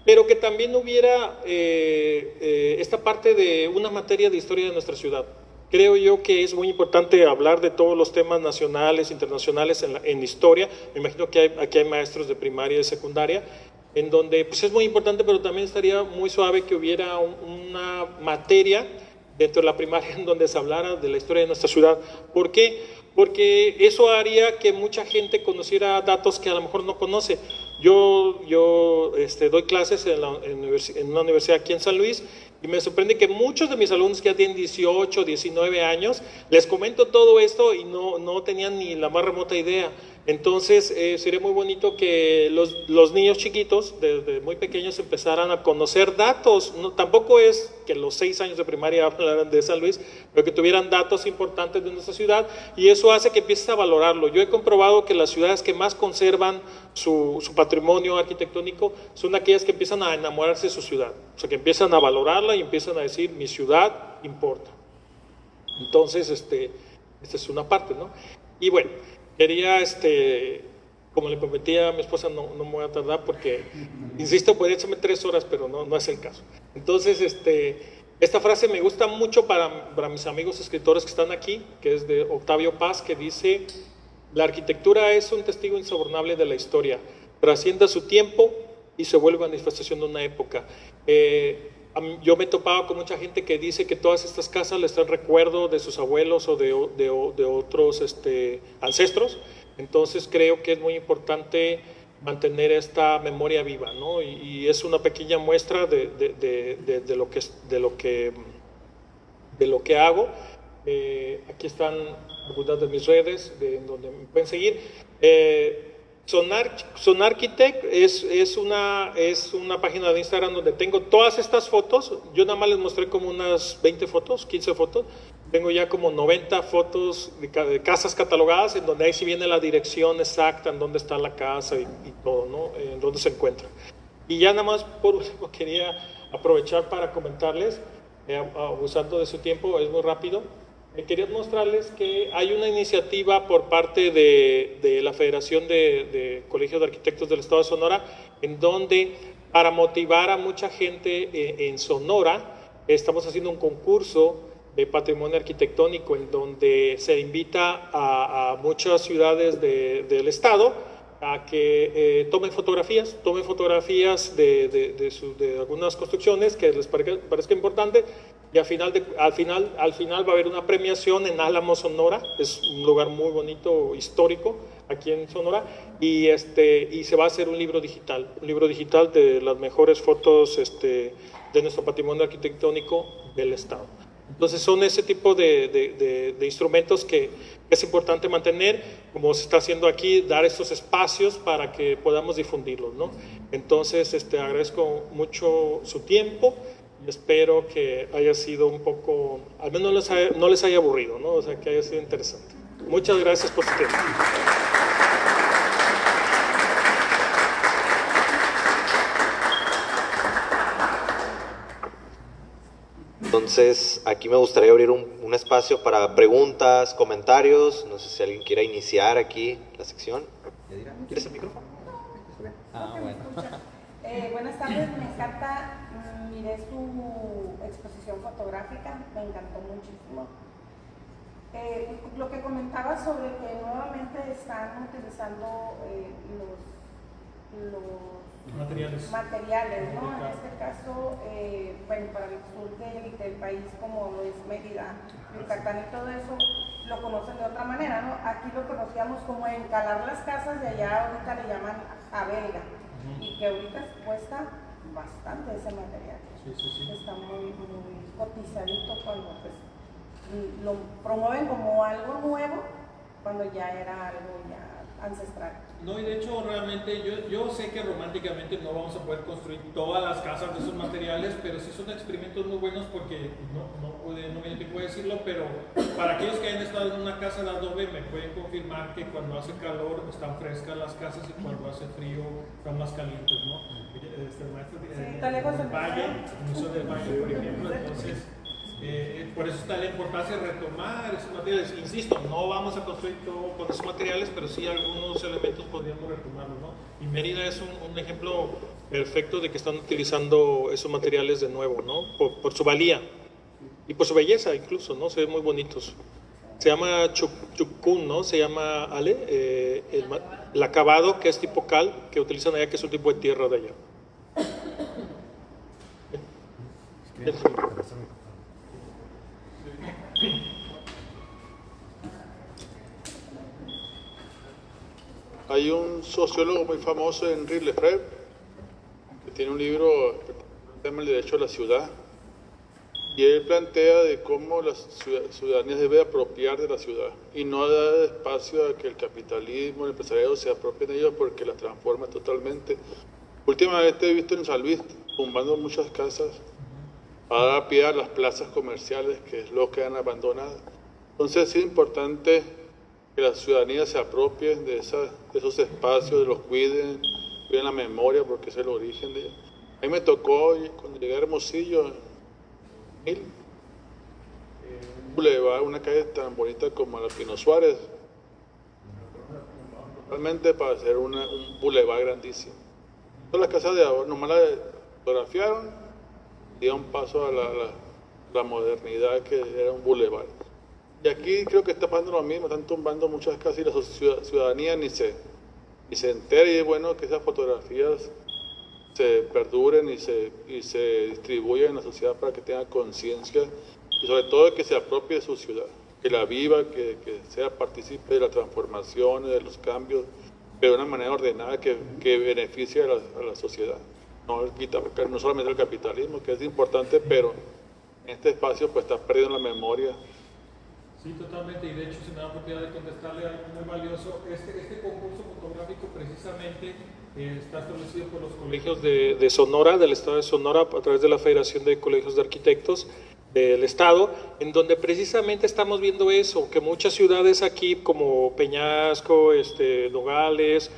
pero que también hubiera esta parte de una materia de historia de nuestra ciudad. Creo yo que es muy importante hablar de todos los temas nacionales, internacionales en historia. Me imagino que aquí hay maestros de primaria y de secundaria, en donde pues es muy importante, pero también estaría muy suave que hubiera una materia dentro de la primaria en donde se hablara de la historia de nuestra ciudad. ¿Por qué? Porque eso haría que mucha gente conociera datos que a lo mejor no conoce. Yo doy clases en una universidad aquí en San Luis y me sorprende que muchos de mis alumnos que ya tienen 18, 19 años, les comento todo esto y no tenían ni la más remota idea. Entonces sería muy bonito que los niños chiquitos, desde muy pequeños, empezaran a conocer datos. No, tampoco es que los 6 años de primaria hablaran de San Luis, pero que tuvieran datos importantes de nuestra ciudad, y eso hace que empieces a valorarlo. Yo he comprobado que las ciudades que más conservan su patrimonio arquitectónico son aquellas que empiezan a enamorarse de su ciudad, o sea, que empiezan a valorarla y empiezan a decir, mi ciudad importa. Entonces, esta es una parte, ¿no? Y bueno, quería, como le prometí a mi esposa, no me voy a tardar porque, insisto, podría echarme 3 horas, pero no es el caso. Entonces, esta frase me gusta mucho para mis amigos escritores que están aquí, que es de Octavio Paz, que dice: la arquitectura es un testigo insobornable de la historia, trasciende su tiempo y se vuelve manifestación de una época. Yo me he topado con mucha gente que dice que todas estas casas les traen recuerdo de sus abuelos o de otros ancestros. Entonces creo que es muy importante mantener esta memoria viva, ¿no? Y es una pequeña muestra de lo que hago. Aquí están algunas de mis redes, donde me pueden seguir. Sonarchitect es una página de Instagram donde tengo todas estas fotos. Yo nada más les mostré como unas 20 fotos, 15 fotos. Tengo ya como 90 fotos de casas catalogadas, en donde ahí sí viene la dirección exacta, en dónde está la casa y todo, ¿no? En dónde se encuentra. Y ya nada más por último quería aprovechar para comentarles, abusando de su tiempo, es muy rápido. Quería mostrarles que hay una iniciativa por parte de la Federación de Colegios de Arquitectos del Estado de Sonora, en donde, para motivar a mucha gente en Sonora, estamos haciendo un concurso de patrimonio arquitectónico, en donde se invita a muchas ciudades del estado a que tomen fotografías de algunas construcciones que les parezca importante. Y al final va a haber una premiación en Álamo, Sonora. Es un lugar muy bonito, histórico, aquí en Sonora. Y se va a hacer un libro digital de las mejores fotos de nuestro patrimonio arquitectónico del estado. Entonces son ese tipo de instrumentos que es importante mantener, como se está haciendo aquí, dar estos espacios para que podamos difundirlos, ¿no? Entonces agradezco mucho su tiempo. Espero que haya sido un poco, al menos no les haya aburrido, ¿no? O sea, que haya sido interesante. Muchas gracias por su tiempo. Entonces, aquí me gustaría abrir un espacio para preguntas, comentarios. No sé si alguien quiera iniciar aquí la sección. ¿Quieres el micrófono? Bueno. Buenas tardes, me encanta. Miré su exposición fotográfica, me encantó muchísimo. Lo que comentaba sobre que nuevamente están utilizando los materiales, ¿no? En este caso, bueno, para el sur del país, como lo es Mérida, Yucatán y todo eso, lo conocen de otra manera, ¿no? Aquí lo conocíamos como encalar las casas, de allá ahorita le llaman jabelga, y que ahorita cuesta bastante ese material. Sí. Está muy cotizadito cuando pues, lo promueven como algo nuevo, cuando ya era algo ya ancestral. No, y de hecho realmente yo sé que románticamente no vamos a poder construir todas las casas de esos materiales, pero sí son experimentos muy buenos porque no me da tiempo de decirlo, pero para aquellos que hayan estado en una casa de adobe me pueden confirmar que cuando hace calor están frescas las casas y cuando hace frío están más calientes, ¿no? El maestro del Valle, el Museo del Valle, por ejemplo, entonces por eso está la importancia de retomar esos materiales. Insisto, no vamos a construir todo con esos materiales, pero sí algunos elementos podríamos retomarlos, ¿no? Y Mérida es un ejemplo perfecto de que están utilizando esos materiales de nuevo, ¿no? Por su valía y por su belleza incluso, ¿no? Se ven muy bonitos. Se llama chucún, ¿no? Se llama, Ale, el acabado, que es tipo cal, que utilizan allá, que es un tipo de tierra de allá. Hay un sociólogo muy famoso, Henri Lefebvre, que tiene un libro que se llama El Derecho a la Ciudad, y él plantea de cómo la ciudadanía debe apropiar de la ciudad y no dar espacio a que el capitalismo, el empresariado se apropien de ellos porque la transforma totalmente. Últimamente he visto en San Luis tumbando muchas casas para dar pie a las plazas comerciales, que es lo que han abandonado. Entonces es importante que la ciudadanía se apropie de esos espacios, los cuiden la memoria porque es el origen de ellos. A mí me tocó, cuando llegué a Hermosillo, un bulevar, una calle tan bonita como la Pino Suárez, realmente para hacer un bulevar grandísimo. Todas las casas de ahora nomás la fotografiaron, dieron paso a la modernidad que era un bulevar. Y aquí creo que está pasando lo mismo, están tumbando muchas casas y la ciudadanía ni se entera, y es bueno que esas fotografías se perduren y se distribuyan en la sociedad para que tenga conciencia y sobre todo que se apropie de su ciudad, que la viva, que sea partícipe de las transformaciones, de los cambios, pero de una manera ordenada que beneficie a la sociedad. No solamente el capitalismo, que es importante, pero en este espacio pues está perdiendo la memoria. Sí, totalmente, y de hecho se me da la oportunidad de contestarle algo muy valioso. Este concurso fotográfico precisamente está establecido por los colegios de Sonora, del estado de Sonora, a través de la Federación de Colegios de Arquitectos del estado, en donde precisamente estamos viendo eso, que muchas ciudades aquí como Peñasco, Nogales,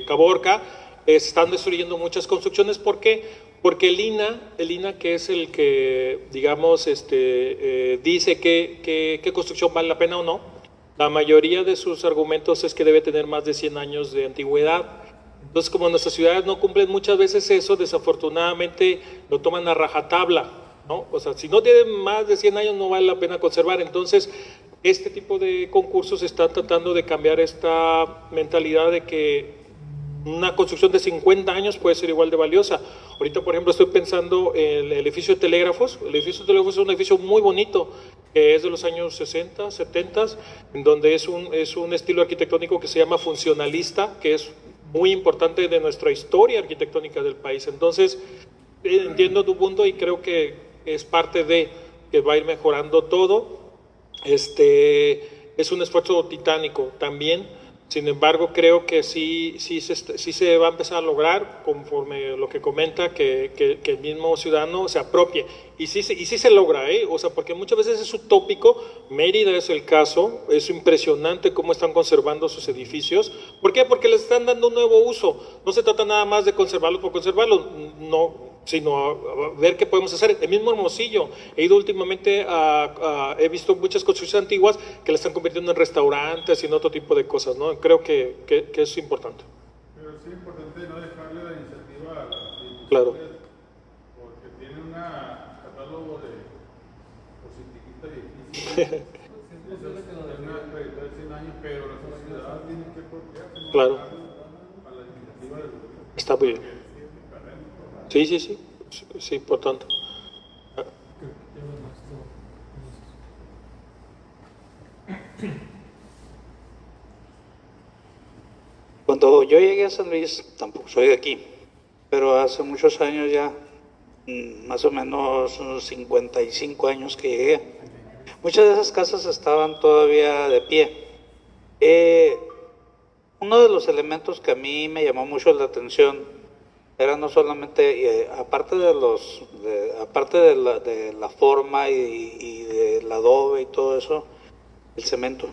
Caborca, están destruyendo muchas construcciones. ¿Por qué? Porque el INA, que es el que, digamos, dice qué construcción vale la pena o no, la mayoría de sus argumentos es que debe tener más de 100 años de antigüedad. Entonces, como nuestras ciudades no cumplen muchas veces eso, desafortunadamente lo toman a rajatabla, ¿no? O sea, si no tienen más de 100 años no vale la pena conservar. Entonces, este tipo de concursos están tratando de cambiar esta mentalidad de que una construcción de 50 años puede ser igual de valiosa. Ahorita, por ejemplo, estoy pensando en el edificio de Telégrafos. El edificio de Telégrafos es un edificio muy bonito, que es de los años 60, 70, en donde es un estilo arquitectónico que se llama funcionalista, que es muy importante de nuestra historia arquitectónica del país. Entonces, entiendo tu punto y creo que es parte de que va a ir mejorando todo. Es un esfuerzo titánico también. Sin embargo, creo que sí se va a empezar a lograr, conforme lo que comenta, que el mismo ciudadano se apropie. Y sí se logra, o sea, porque muchas veces es utópico. Mérida es el caso, es impresionante cómo están conservando sus edificios. ¿Por qué? Porque les están dando un nuevo uso. No se trata nada más de conservarlos por conservarlos, no, sino a ver qué podemos hacer. El mismo Hermosillo, he ido últimamente he visto muchas construcciones antiguas que las están convirtiendo en restaurantes y en otro tipo de cosas, ¿no? Creo que es importante. Pero sí es importante no dejarle la iniciativa a las instituciones, Claro. porque tiene un catálogo de cositiquitas viejísimas. Es una trayectoria de 100 años, pero la sociedad tiene que apropiarse, ¿no? Claro. A la iniciativa del gobierno. Está muy bien. Sí, importante. Cuando yo llegué a San Luis, tampoco soy de aquí, pero hace muchos años ya, más o menos unos 55 años que llegué, muchas de esas casas estaban todavía de pie. Uno de los elementos que a mí me llamó mucho la atención era no solamente, aparte de la forma y del adobe y todo eso, el cemento.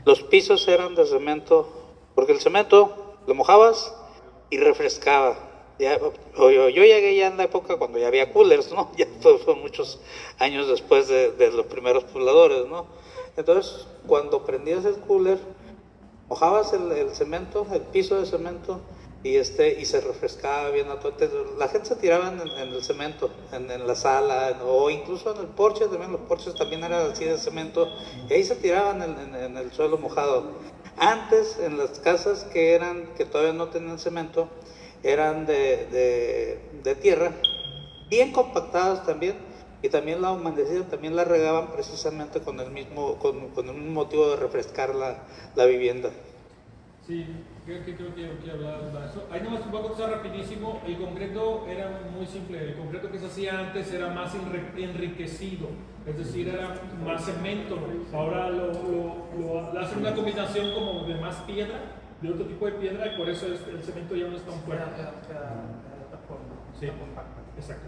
Los pisos eran de cemento, porque el cemento lo mojabas y refrescaba. Yo llegué ya en la época cuando ya había coolers, ¿no? Ya fue muchos años después de los primeros pobladores, ¿no? Entonces, cuando prendías el cooler, mojabas el cemento, el piso de cemento, y se refrescaba bien. La gente se tiraba en el cemento, en la sala, o incluso en el porche, también los porches también eran así de cemento, y ahí se tiraban en el suelo mojado. Antes, en las casas que todavía no tenían cemento, eran de tierra, bien compactadas también, y también la humedecían, también la regaban precisamente con el mismo motivo de refrescar la vivienda. Sí, creo que hablar de eso. Ahí nomás voy a contestar rapidísimo. El concreto era muy simple. El concreto que se hacía antes era más enriquecido, es decir, era más cemento. Ahora lo hacen una combinación como de más piedra, de otro tipo de piedra, y por eso el cemento ya no es tan fuerte. Sí, exacto.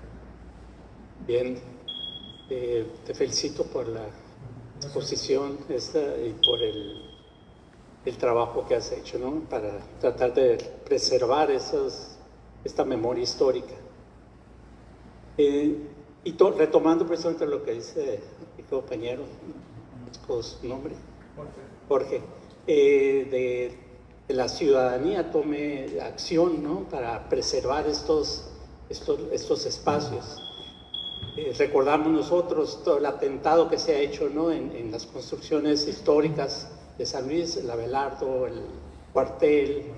Bien, te felicito por la exposición y por el trabajo que has hecho, ¿no? Para tratar de preservar esta memoria histórica. Retomando precisamente lo que dice mi compañero, su nombre, Jorge, de la ciudadanía tome acción, ¿no? Para preservar estos espacios. Recordamos nosotros todo el atentado que se ha hecho, ¿no? en las construcciones históricas de San Luis, el Abelardo, el cuartel,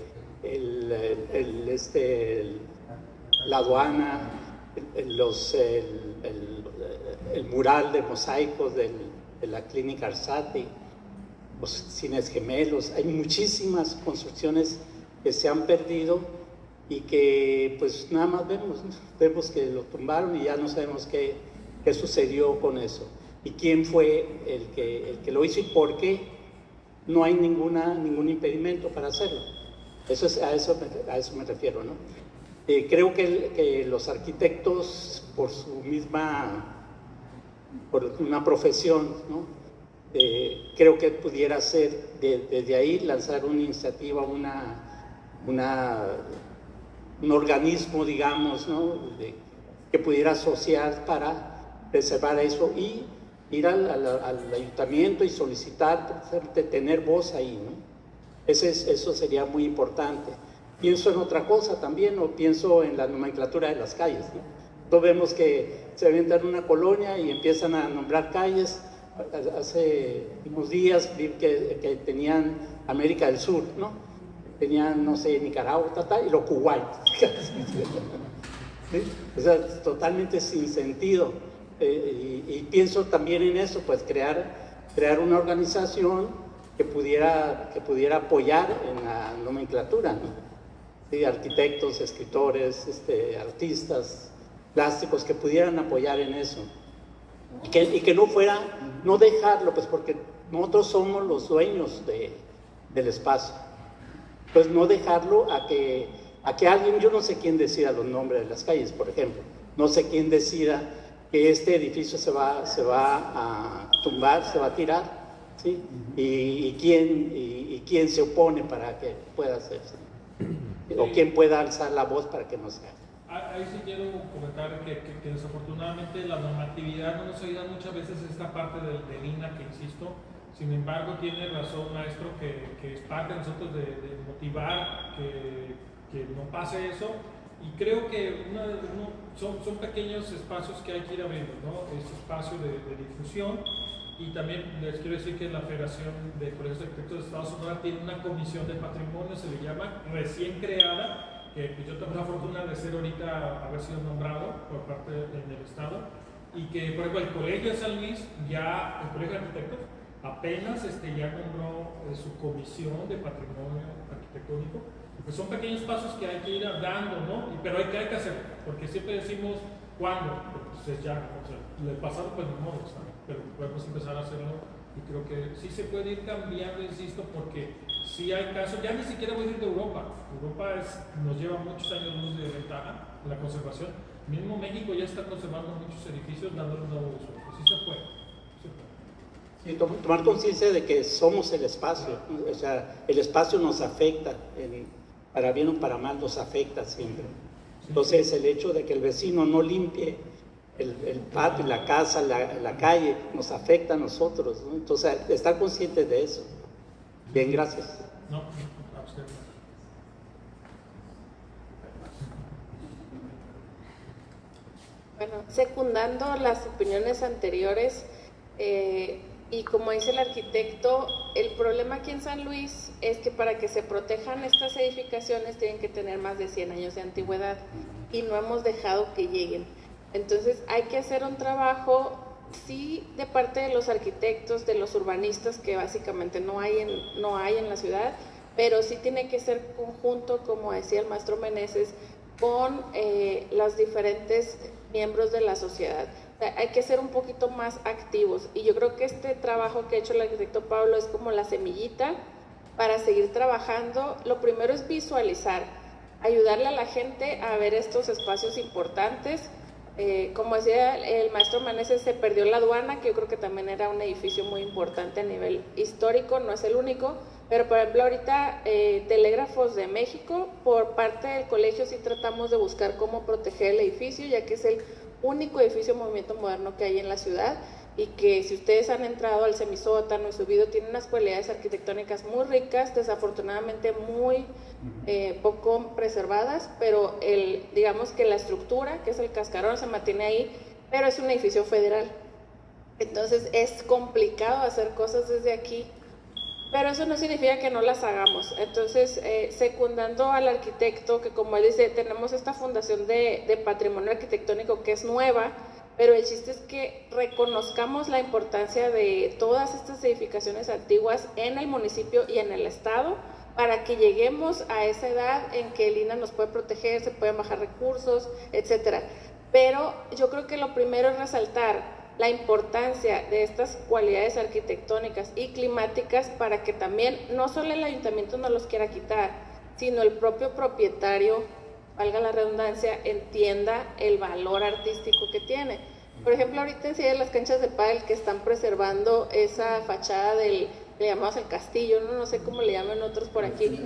la aduana, el mural de mosaicos de la clínica Arzate, los cines gemelos. Hay muchísimas construcciones que se han perdido y que pues nada más vemos que lo tumbaron y ya no sabemos qué sucedió con eso y quién fue el que lo hizo y por qué no hay ningún impedimento para hacerlo. A eso me refiero, ¿no? Creo que los arquitectos, por una profesión, ¿no? Creo que pudiera ser desde ahí lanzar una iniciativa, un organismo, digamos, ¿no? Que pudiera asociar para preservar eso y ir al ayuntamiento y solicitar tener voz ahí, ¿no? Eso sería muy importante. Pienso en otra cosa también, o pienso en la nomenclatura de las calles, ¿no? Entonces vemos que se avientan una colonia y empiezan a nombrar calles. Hace unos días vi que tenían América del Sur, ¿no? Tenían, no sé, Nicaragua, y lo Kuwait. ¿Sí? O sea, totalmente sin sentido. Y pienso también en eso, pues crear una organización que pudiera apoyar en la nomenclatura, ¿no? Sí, arquitectos, escritores, artistas plásticos que pudieran apoyar en eso. Y que no dejarlo, pues porque nosotros somos los dueños del espacio. Pues no dejarlo a que alguien, yo no sé quién decida los nombres de las calles, por ejemplo, no sé quién decida que este edificio se va a tumbar, se va a tirar, ¿sí? Y quién se opone para que pueda hacerse, o quién pueda alzar la voz para que no se haga. Ahí sí quiero comentar que desafortunadamente la normatividad no nos ayuda muchas veces esta parte del INAH, que insisto. Sin embargo, tiene razón, maestro, que es parte de nosotros de motivar que no pase eso. Y creo que son pequeños espacios que hay que ir abriendo, ¿no? Este espacio de difusión. Y también les quiero decir que la Federación de Colegios de Arquitectos de Estado Sonora tiene una comisión de patrimonio, se le llama, recién creada, que yo tengo la fortuna de ser ahorita, haber sido nombrado por parte del Estado, y que, por ejemplo, el Colegio de San Luis, el Colegio de Arquitectos, apenas ya nombró su comisión de patrimonio arquitectónico. Pues son pequeños pasos que hay que ir dando, ¿no? Pero hay que hacerlo, porque siempre decimos, ¿cuándo? Pues ya, o sea, el pasado pues no modo, ¿sabes? Pero podemos empezar a hacerlo y creo que sí se puede ir cambiando, insisto, porque Sí hay casos, ya ni siquiera voy a ir de Europa. Europa nos lleva muchos años luz de ventaja en la conservación. Mismo México ya está conservando muchos edificios, dándoles nuevo uso. Sí se puede. Sí, tomar conciencia de que somos el espacio, o sea, el espacio nos afecta, para bien o para mal nos afecta siempre. Entonces el hecho de que el vecino no limpie el patio, la casa, la calle, nos afecta a nosotros, ¿no? Entonces estar conscientes de eso. Bien, gracias. No, a usted. Bueno, secundando las opiniones anteriores, y como dice el arquitecto, el problema aquí en San Luis es que para que se protejan estas edificaciones tienen que tener más de 100 años de antigüedad y no hemos dejado que lleguen. Entonces hay que hacer un trabajo, sí, de parte de los arquitectos, de los urbanistas, que básicamente no hay en la ciudad, pero sí tiene que ser conjunto, como decía el maestro Meneses, con los diferentes miembros de la sociedad. O sea, hay que ser un poquito más activos, y yo creo que este trabajo que ha hecho el arquitecto Pablo es como la semillita para seguir trabajando. Lo primero es visualizar, ayudarle a la gente a ver estos espacios importantes. Como decía el maestro Meneses, se perdió la aduana, que yo creo que también era un edificio muy importante a nivel histórico, no es el único, pero por ejemplo ahorita Telégrafos de México, por parte del colegio sí tratamos de buscar cómo proteger el edificio, ya que es el único edificio movimiento moderno que hay en la ciudad, y que si ustedes han entrado al semisótano y subido, tiene unas cualidades arquitectónicas muy ricas, desafortunadamente muy poco preservadas, pero digamos que la estructura, que es el cascarón, se mantiene ahí, pero es un edificio federal. Entonces es complicado hacer cosas desde aquí, pero eso no significa que no las hagamos. Entonces, secundando al arquitecto, que como él dice, tenemos esta fundación de patrimonio arquitectónico que es nueva, pero el chiste es que reconozcamos la importancia de todas estas edificaciones antiguas en el municipio y en el estado, para que lleguemos a esa edad en que el INAH nos puede proteger, se pueden bajar recursos, etcétera. Pero yo creo que lo primero es resaltar la importancia de estas cualidades arquitectónicas y climáticas, para que también no solo el ayuntamiento no los quiera quitar, sino el propio propietario, valga la redundancia, entienda el valor artístico que tiene. Por ejemplo, ahorita en las canchas de pádel que están preservando esa fachada le llamamos el castillo, no sé cómo le llaman otros por aquí.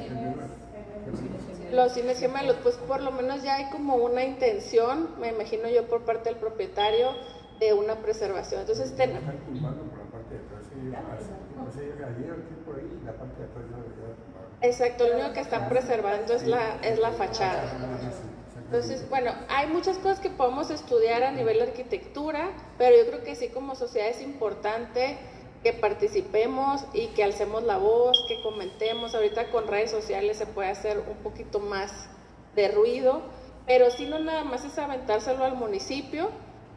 Los cines gemelos, pues por lo menos ya hay como una intención, me imagino yo, por parte del propietario, de una preservación. Entonces exacto, lo único que están preservando es la fachada. Entonces, bueno, hay muchas cosas que podemos estudiar a nivel de arquitectura, pero yo creo que sí, como sociedad es importante que participemos y que alcemos la voz, que comentemos. Ahorita con redes sociales se puede hacer un poquito más de ruido, pero sí, no nada más es aventárselo al municipio,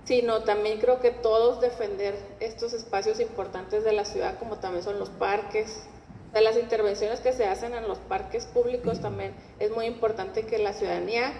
sino también creo que todos defender estos espacios importantes de la ciudad, como también son los parques. De las intervenciones que se hacen en los parques públicos, también es muy importante que la ciudadanía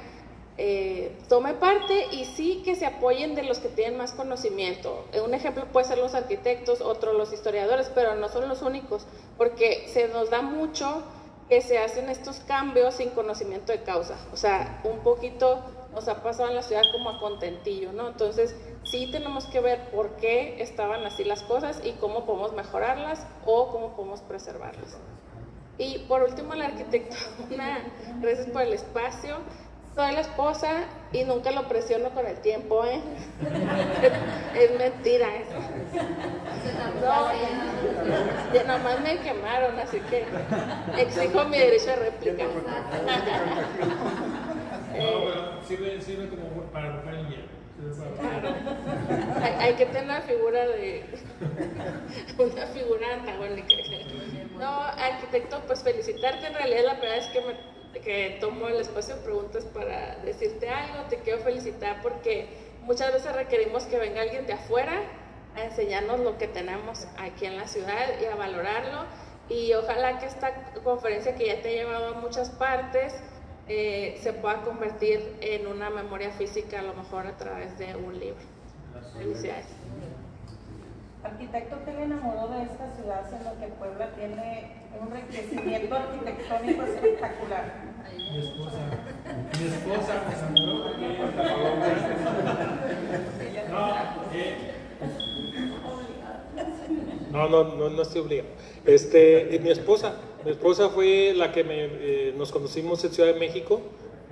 tome parte, y sí que se apoyen de los que tienen más conocimiento. Un ejemplo puede ser los arquitectos, otro los historiadores, pero no son los únicos, porque se nos da mucho que se hacen estos cambios sin conocimiento de causa. O sea, un poquito nos ha pasado en la ciudad como a contentillo, ¿no? Entonces sí tenemos que ver por qué estaban así las cosas y cómo podemos mejorarlas o cómo podemos preservarlas. Y por último, el arquitecto, gracias por el espacio. Soy la esposa y nunca lo presiono con el tiempo, ¿eh? Es mentira eso. No, ya nomás me quemaron, así que exijo mi derecho de réplica. No, pero sirve como para romper el hielo. Claro. Hay que tener una figura antagónica. No, arquitecto, pues felicitarte. En realidad la verdad es que tomo el espacio de preguntas para decirte algo. Te quiero felicitar porque muchas veces requerimos que venga alguien de afuera a enseñarnos lo que tenemos aquí en la ciudad y a valorarlo, y ojalá que esta conferencia, que ya te ha llevado a muchas partes, se pueda convertir en una memoria física, a lo mejor a través de un libro. Felicidades. Arquitecto, ¿qué le enamoró de esta ciudad, siendo que Puebla tiene un enriquecimiento arquitectónico espectacular? Mi esposa me enamoró porque ella está No estoy obligado. Mi esposa fue la que nos conocimos en Ciudad de México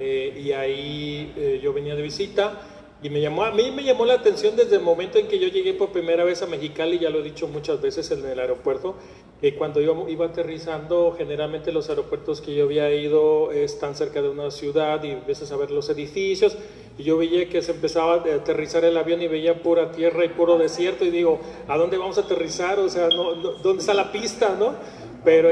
y ahí yo venía de visita y a mí me llamó la atención desde el momento en que yo llegué por primera vez a Mexicali, ya lo he dicho muchas veces en el aeropuerto, que cuando yo iba aterrizando, generalmente los aeropuertos que yo había ido están cerca de una ciudad y empiezas a ver los edificios y yo veía que se empezaba a aterrizar el avión y veía pura tierra y puro desierto y digo, ¿a dónde vamos a aterrizar? O sea, ¿dónde está la pista, no? Pero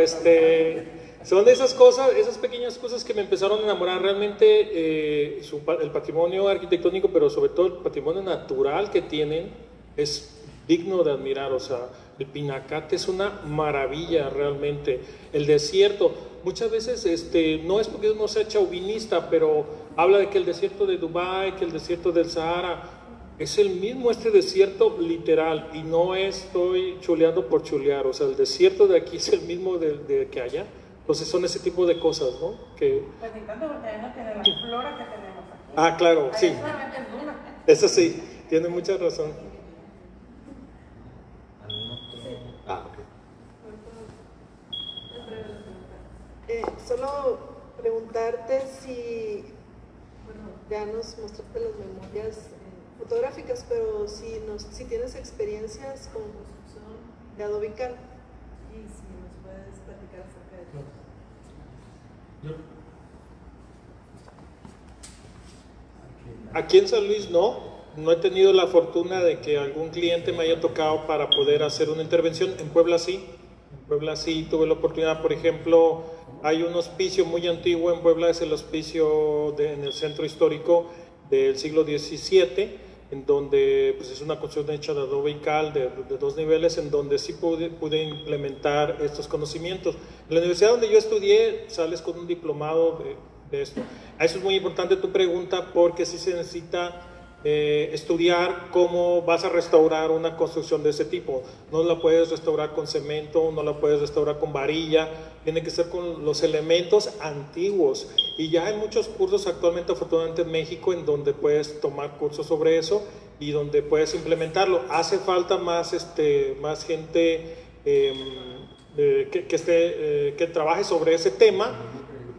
son de esas cosas, esas pequeñas cosas que me empezaron a enamorar realmente, el patrimonio arquitectónico, pero sobre todo el patrimonio natural que tienen es digno de admirar. O sea, el Pinacate es una maravilla realmente. El desierto, muchas veces no es porque uno sea chauvinista, pero habla de que el desierto de Dubái, que el desierto del Sahara, es el mismo desierto literal y no estoy chuleando por chulear. O sea, el desierto de aquí es el mismo de que allá. Entonces son ese tipo de cosas, ¿no? Que... Pues ni tanto porque no tiene la flora que tenemos aquí. Ah, claro, sí. Solamente es duna. Eso sí, tiene mucha razón. Solo preguntarte si, bueno, ya nos mostraste las memorias fotográficas, pero si tienes experiencias con construcción de Adobe Cal y si nos puedes platicar acerca de eso. Aquí en San Luis no he tenido la fortuna de que algún cliente me haya tocado para poder hacer una intervención. En Puebla sí, tuve la oportunidad. Por ejemplo, hay un hospicio muy antiguo en Puebla, es el hospicio en el centro histórico del siglo XVII, en donde pues, es una construcción hecha de adobe y cal de 2 niveles, en donde sí pude implementar estos conocimientos. En la universidad donde yo estudié sales con un diplomado de esto. A eso es muy importante tu pregunta, porque sí se necesita estudiar cómo vas a restaurar una construcción de ese tipo. No la puedes restaurar con cemento, no la puedes restaurar con varilla, tiene que ser con los elementos antiguos. Y ya hay muchos cursos actualmente, afortunadamente en México, en donde puedes tomar cursos sobre eso y donde puedes implementarlo. Hace falta más gente que trabaje sobre ese tema.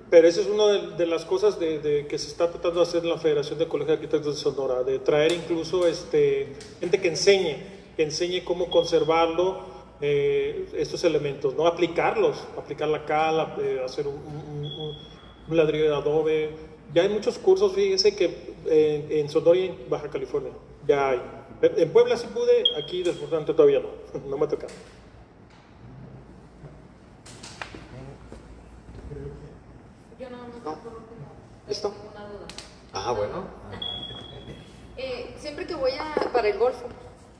Pero esa es una de las cosas que se está tratando de hacer en la Federación de Colegios de Arquitectos de Sonora, de traer incluso gente que enseñe cómo conservarlo, estos elementos, ¿no? Aplicar la cal, hacer un ladrillo de adobe. Ya hay muchos cursos, fíjense que en Sonora y en Baja California ya hay. En Puebla sí pude, aquí desafortunadamente todavía no me ha tocado. Yo no ¿Listo? una duda. Ah, bueno. Siempre que voy para el Golfo,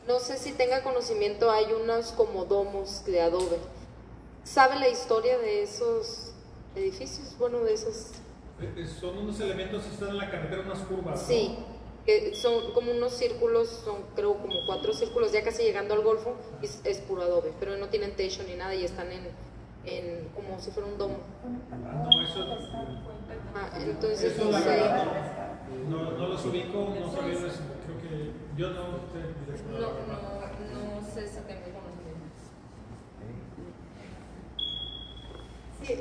no sé si tenga conocimiento, hay unos como domos de adobe. ¿Sabe la historia de esos edificios? Bueno, de esos... Son unos elementos que están en la carretera, unas curvas, ¿no? Sí, que son como unos círculos, son creo como 4 círculos, ya casi llegando al Golfo, y es puro adobe, pero no tienen techo ni nada y están como si fuera un domo. No, eso... entonces eso no la sé. verdad no los ubico, no sabía de eso. Creo que yo no sé si tengo conocimiento. Sí,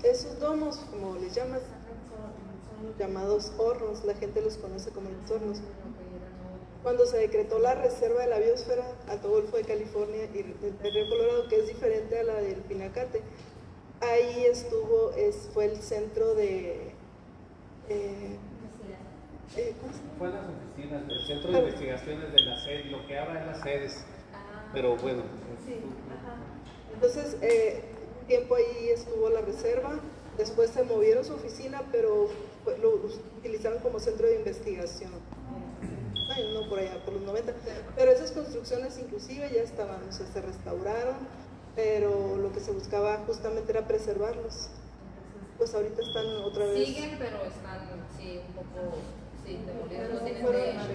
esos domos, como les llamas, son llamados hornos, la gente los conoce como los hornos. Cuando se decretó la reserva de la biosfera, Alto Golfo de California y del Río Colorado, que es diferente a la del Pinacate, ahí fue el centro de... Fue las oficinas del Centro de Investigaciones de la SED, lo que ahora es las sedes, pero bueno. Sí, entonces, un tiempo ahí estuvo la reserva, después se movieron su oficina, pero lo utilizaron como centro de investigación. No por allá, por los 90, pero esas construcciones inclusive ya estaban, o sea, se restauraron, pero lo que se buscaba justamente era preservarlos. Pues ahorita están otra vez... Siguen, pero están, sí, un poco, sí, demolidos, no tienen techo y eso.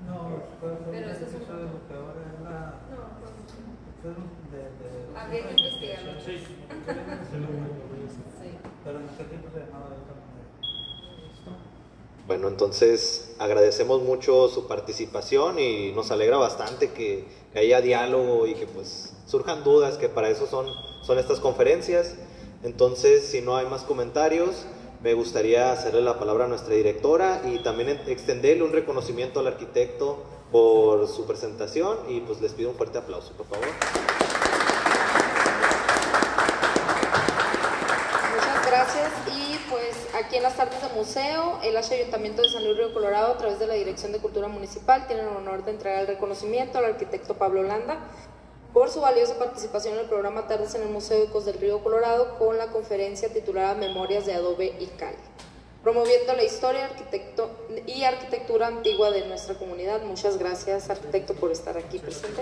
No, Pero eso es habría que investigarlo. Sí. Pero en ese tiempo se llamaba de otra manera. Bueno, entonces agradecemos mucho su participación y nos alegra bastante que haya diálogo y que pues surjan dudas, que para eso son estas conferencias. Entonces, si no hay más comentarios, me gustaría hacerle la palabra a nuestra directora y también extenderle un reconocimiento al arquitecto por su presentación y pues les pido un fuerte aplauso, por favor. Muchas gracias. Y pues aquí en las tardes de museo, el Ayuntamiento de San Luis Río Colorado, a través de la Dirección de Cultura Municipal, tienen el honor de entregar el reconocimiento al arquitecto Pablo Landa por su valiosa participación en el programa Tardes en el Museo Ecos del Río Colorado con la conferencia titulada Memorias de Adobe y Cal, promoviendo la historia y arquitectura antigua de nuestra comunidad. Muchas gracias, arquitecto, por estar aquí presente.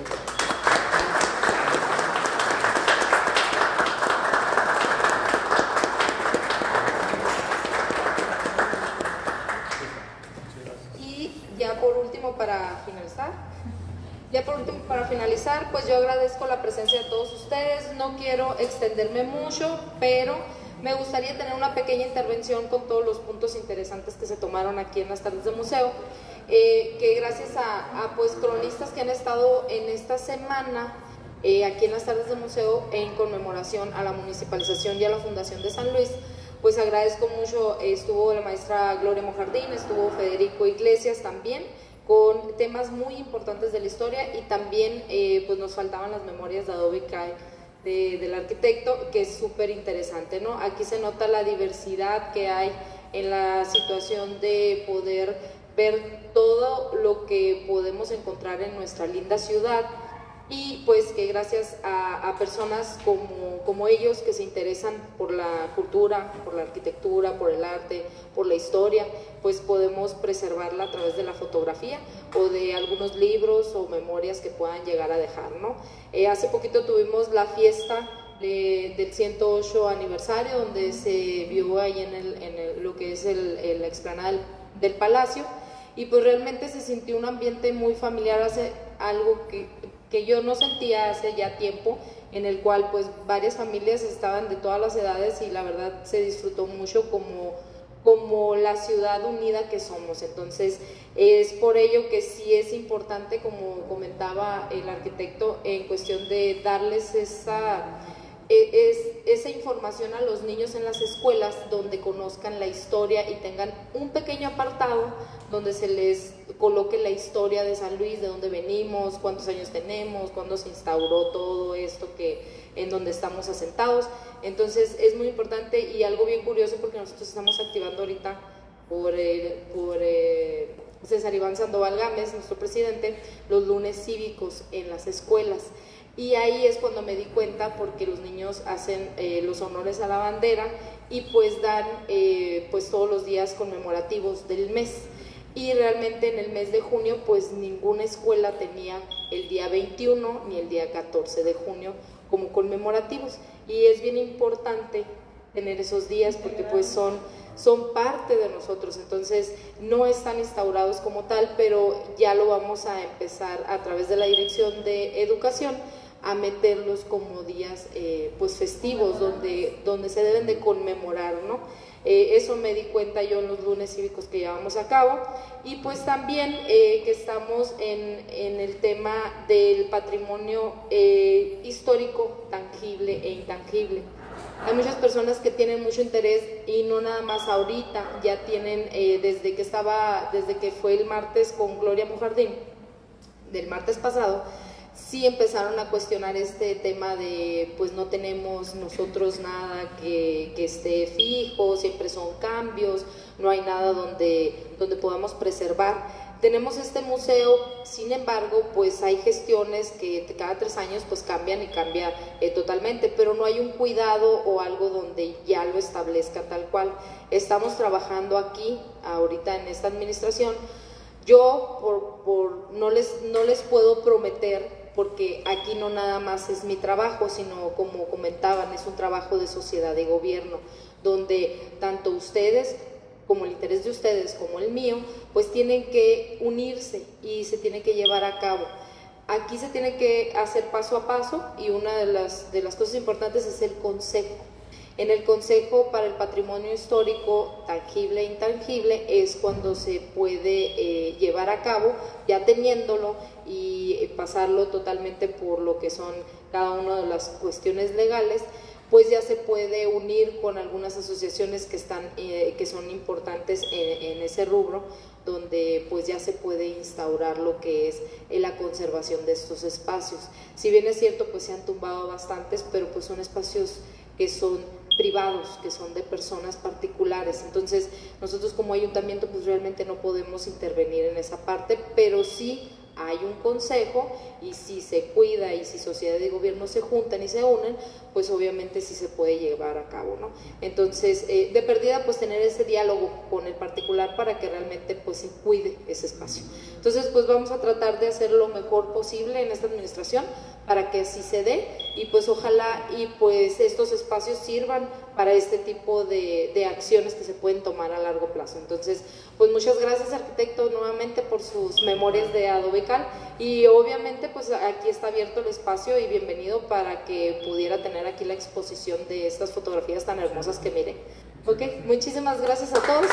Y ya por último, para finalizar, pues yo agradezco la presencia de todos ustedes. No quiero extenderme mucho, pero me gustaría tener una pequeña intervención con todos los puntos interesantes que se tomaron aquí en las tardes de museo, que gracias a pues cronistas que han estado en esta semana aquí en las tardes de museo en conmemoración a la municipalización y a la Fundación de San Luis, pues agradezco mucho. Estuvo la maestra Gloria Mojardín, estuvo Federico Iglesias también, con temas muy importantes de la historia, y también pues nos faltaban las memorias de Adobe Cal del arquitecto, que es súper interesante, ¿no? Aquí se nota la diversidad que hay en la situación de poder ver todo lo que podemos encontrar en nuestra linda ciudad, y pues que gracias a personas como ellos, que se interesan por la cultura, por la arquitectura, por el arte, por la historia, pues podemos preservarla a través de la fotografía o de algunos libros o memorias que puedan llegar a dejar, ¿no? Hace poquito tuvimos la fiesta del 108 aniversario, donde se vio ahí en lo que es la explanada del Palacio, y pues realmente se sintió un ambiente muy familiar, hace algo que yo no sentía hace ya tiempo, en el cual pues varias familias estaban de todas las edades, y la verdad se disfrutó mucho como la ciudad unida que somos. Entonces es por ello que sí es importante, como comentaba el arquitecto, en cuestión de darles esa información a los niños en las escuelas, donde conozcan la historia y tengan un pequeño apartado donde se les coloque la historia de San Luis, de dónde venimos, cuántos años tenemos, cuándo se instauró todo esto en donde estamos asentados. Entonces es muy importante, y algo bien curioso, porque nosotros estamos activando ahorita por César Iván Sandoval Gámez, nuestro presidente, los lunes cívicos en las escuelas. Y ahí es cuando me di cuenta, porque los niños hacen los honores a la bandera y pues dan pues todos los días conmemorativos del mes. Y realmente en el mes de junio pues ninguna escuela tenía el día 21 ni el día 14 de junio como conmemorativos. Y es bien importante tener esos días, porque pues son parte de nosotros. Entonces no están instaurados como tal, pero ya lo vamos a empezar a través de la Dirección de Educación a meterlos como días pues festivos, donde se deben de conmemorar, ¿no? Eso me di cuenta yo en los lunes cívicos que llevamos a cabo. Y pues también que estamos en el tema del patrimonio histórico tangible e intangible. Hay muchas personas que tienen mucho interés, y no nada más ahorita, ya tienen desde que fue el martes con Gloria Mojardín, del martes pasado, sí empezaron a cuestionar este tema de pues no tenemos nosotros nada que esté fijo, siempre son cambios, no hay nada donde podamos preservar. Tenemos este museo, sin embargo, pues hay gestiones que cada 3 años pues cambian, y cambia totalmente, pero no hay un cuidado o algo donde ya lo establezca tal cual. Estamos trabajando aquí, ahorita en esta administración. Yo no les puedo prometer, porque aquí no nada más es mi trabajo, sino, como comentaban, es un trabajo de sociedad y gobierno, donde tanto ustedes como el interés de ustedes, como el mío, pues tienen que unirse y se tiene que llevar a cabo. Aquí se tiene que hacer paso a paso y una de las cosas importantes es el consejo. En el Consejo para el Patrimonio Histórico Tangible e Intangible es cuando se puede llevar a cabo, ya teniéndolo y pasarlo totalmente por lo que son cada una de las cuestiones legales, pues ya se puede unir con algunas asociaciones que son importantes en ese rubro, donde pues ya se puede instaurar lo que es la conservación de estos espacios. Si bien es cierto, pues se han tumbado bastantes, pero pues son espacios que son privados, que son de personas particulares. Entonces, nosotros como ayuntamiento pues realmente no podemos intervenir en esa parte, pero sí hay un consejo y si se cuida y si sociedad y gobierno se juntan y se unen, pues obviamente sí se puede llevar a cabo, ¿no? Entonces, de perdida pues tener ese diálogo con el particular para que realmente pues se cuide ese espacio. Entonces, pues vamos a tratar de hacer lo mejor posible en esta administración para que así se dé y pues ojalá y pues estos espacios sirvan para este tipo de acciones que se pueden tomar a largo plazo. Entonces, pues muchas gracias, arquitecto, nuevamente por sus memorias de Adobe Cal y obviamente pues aquí está abierto el espacio y bienvenido para que pudiera tener aquí la exposición de estas fotografías tan hermosas que miren. Ok, muchísimas gracias a todos.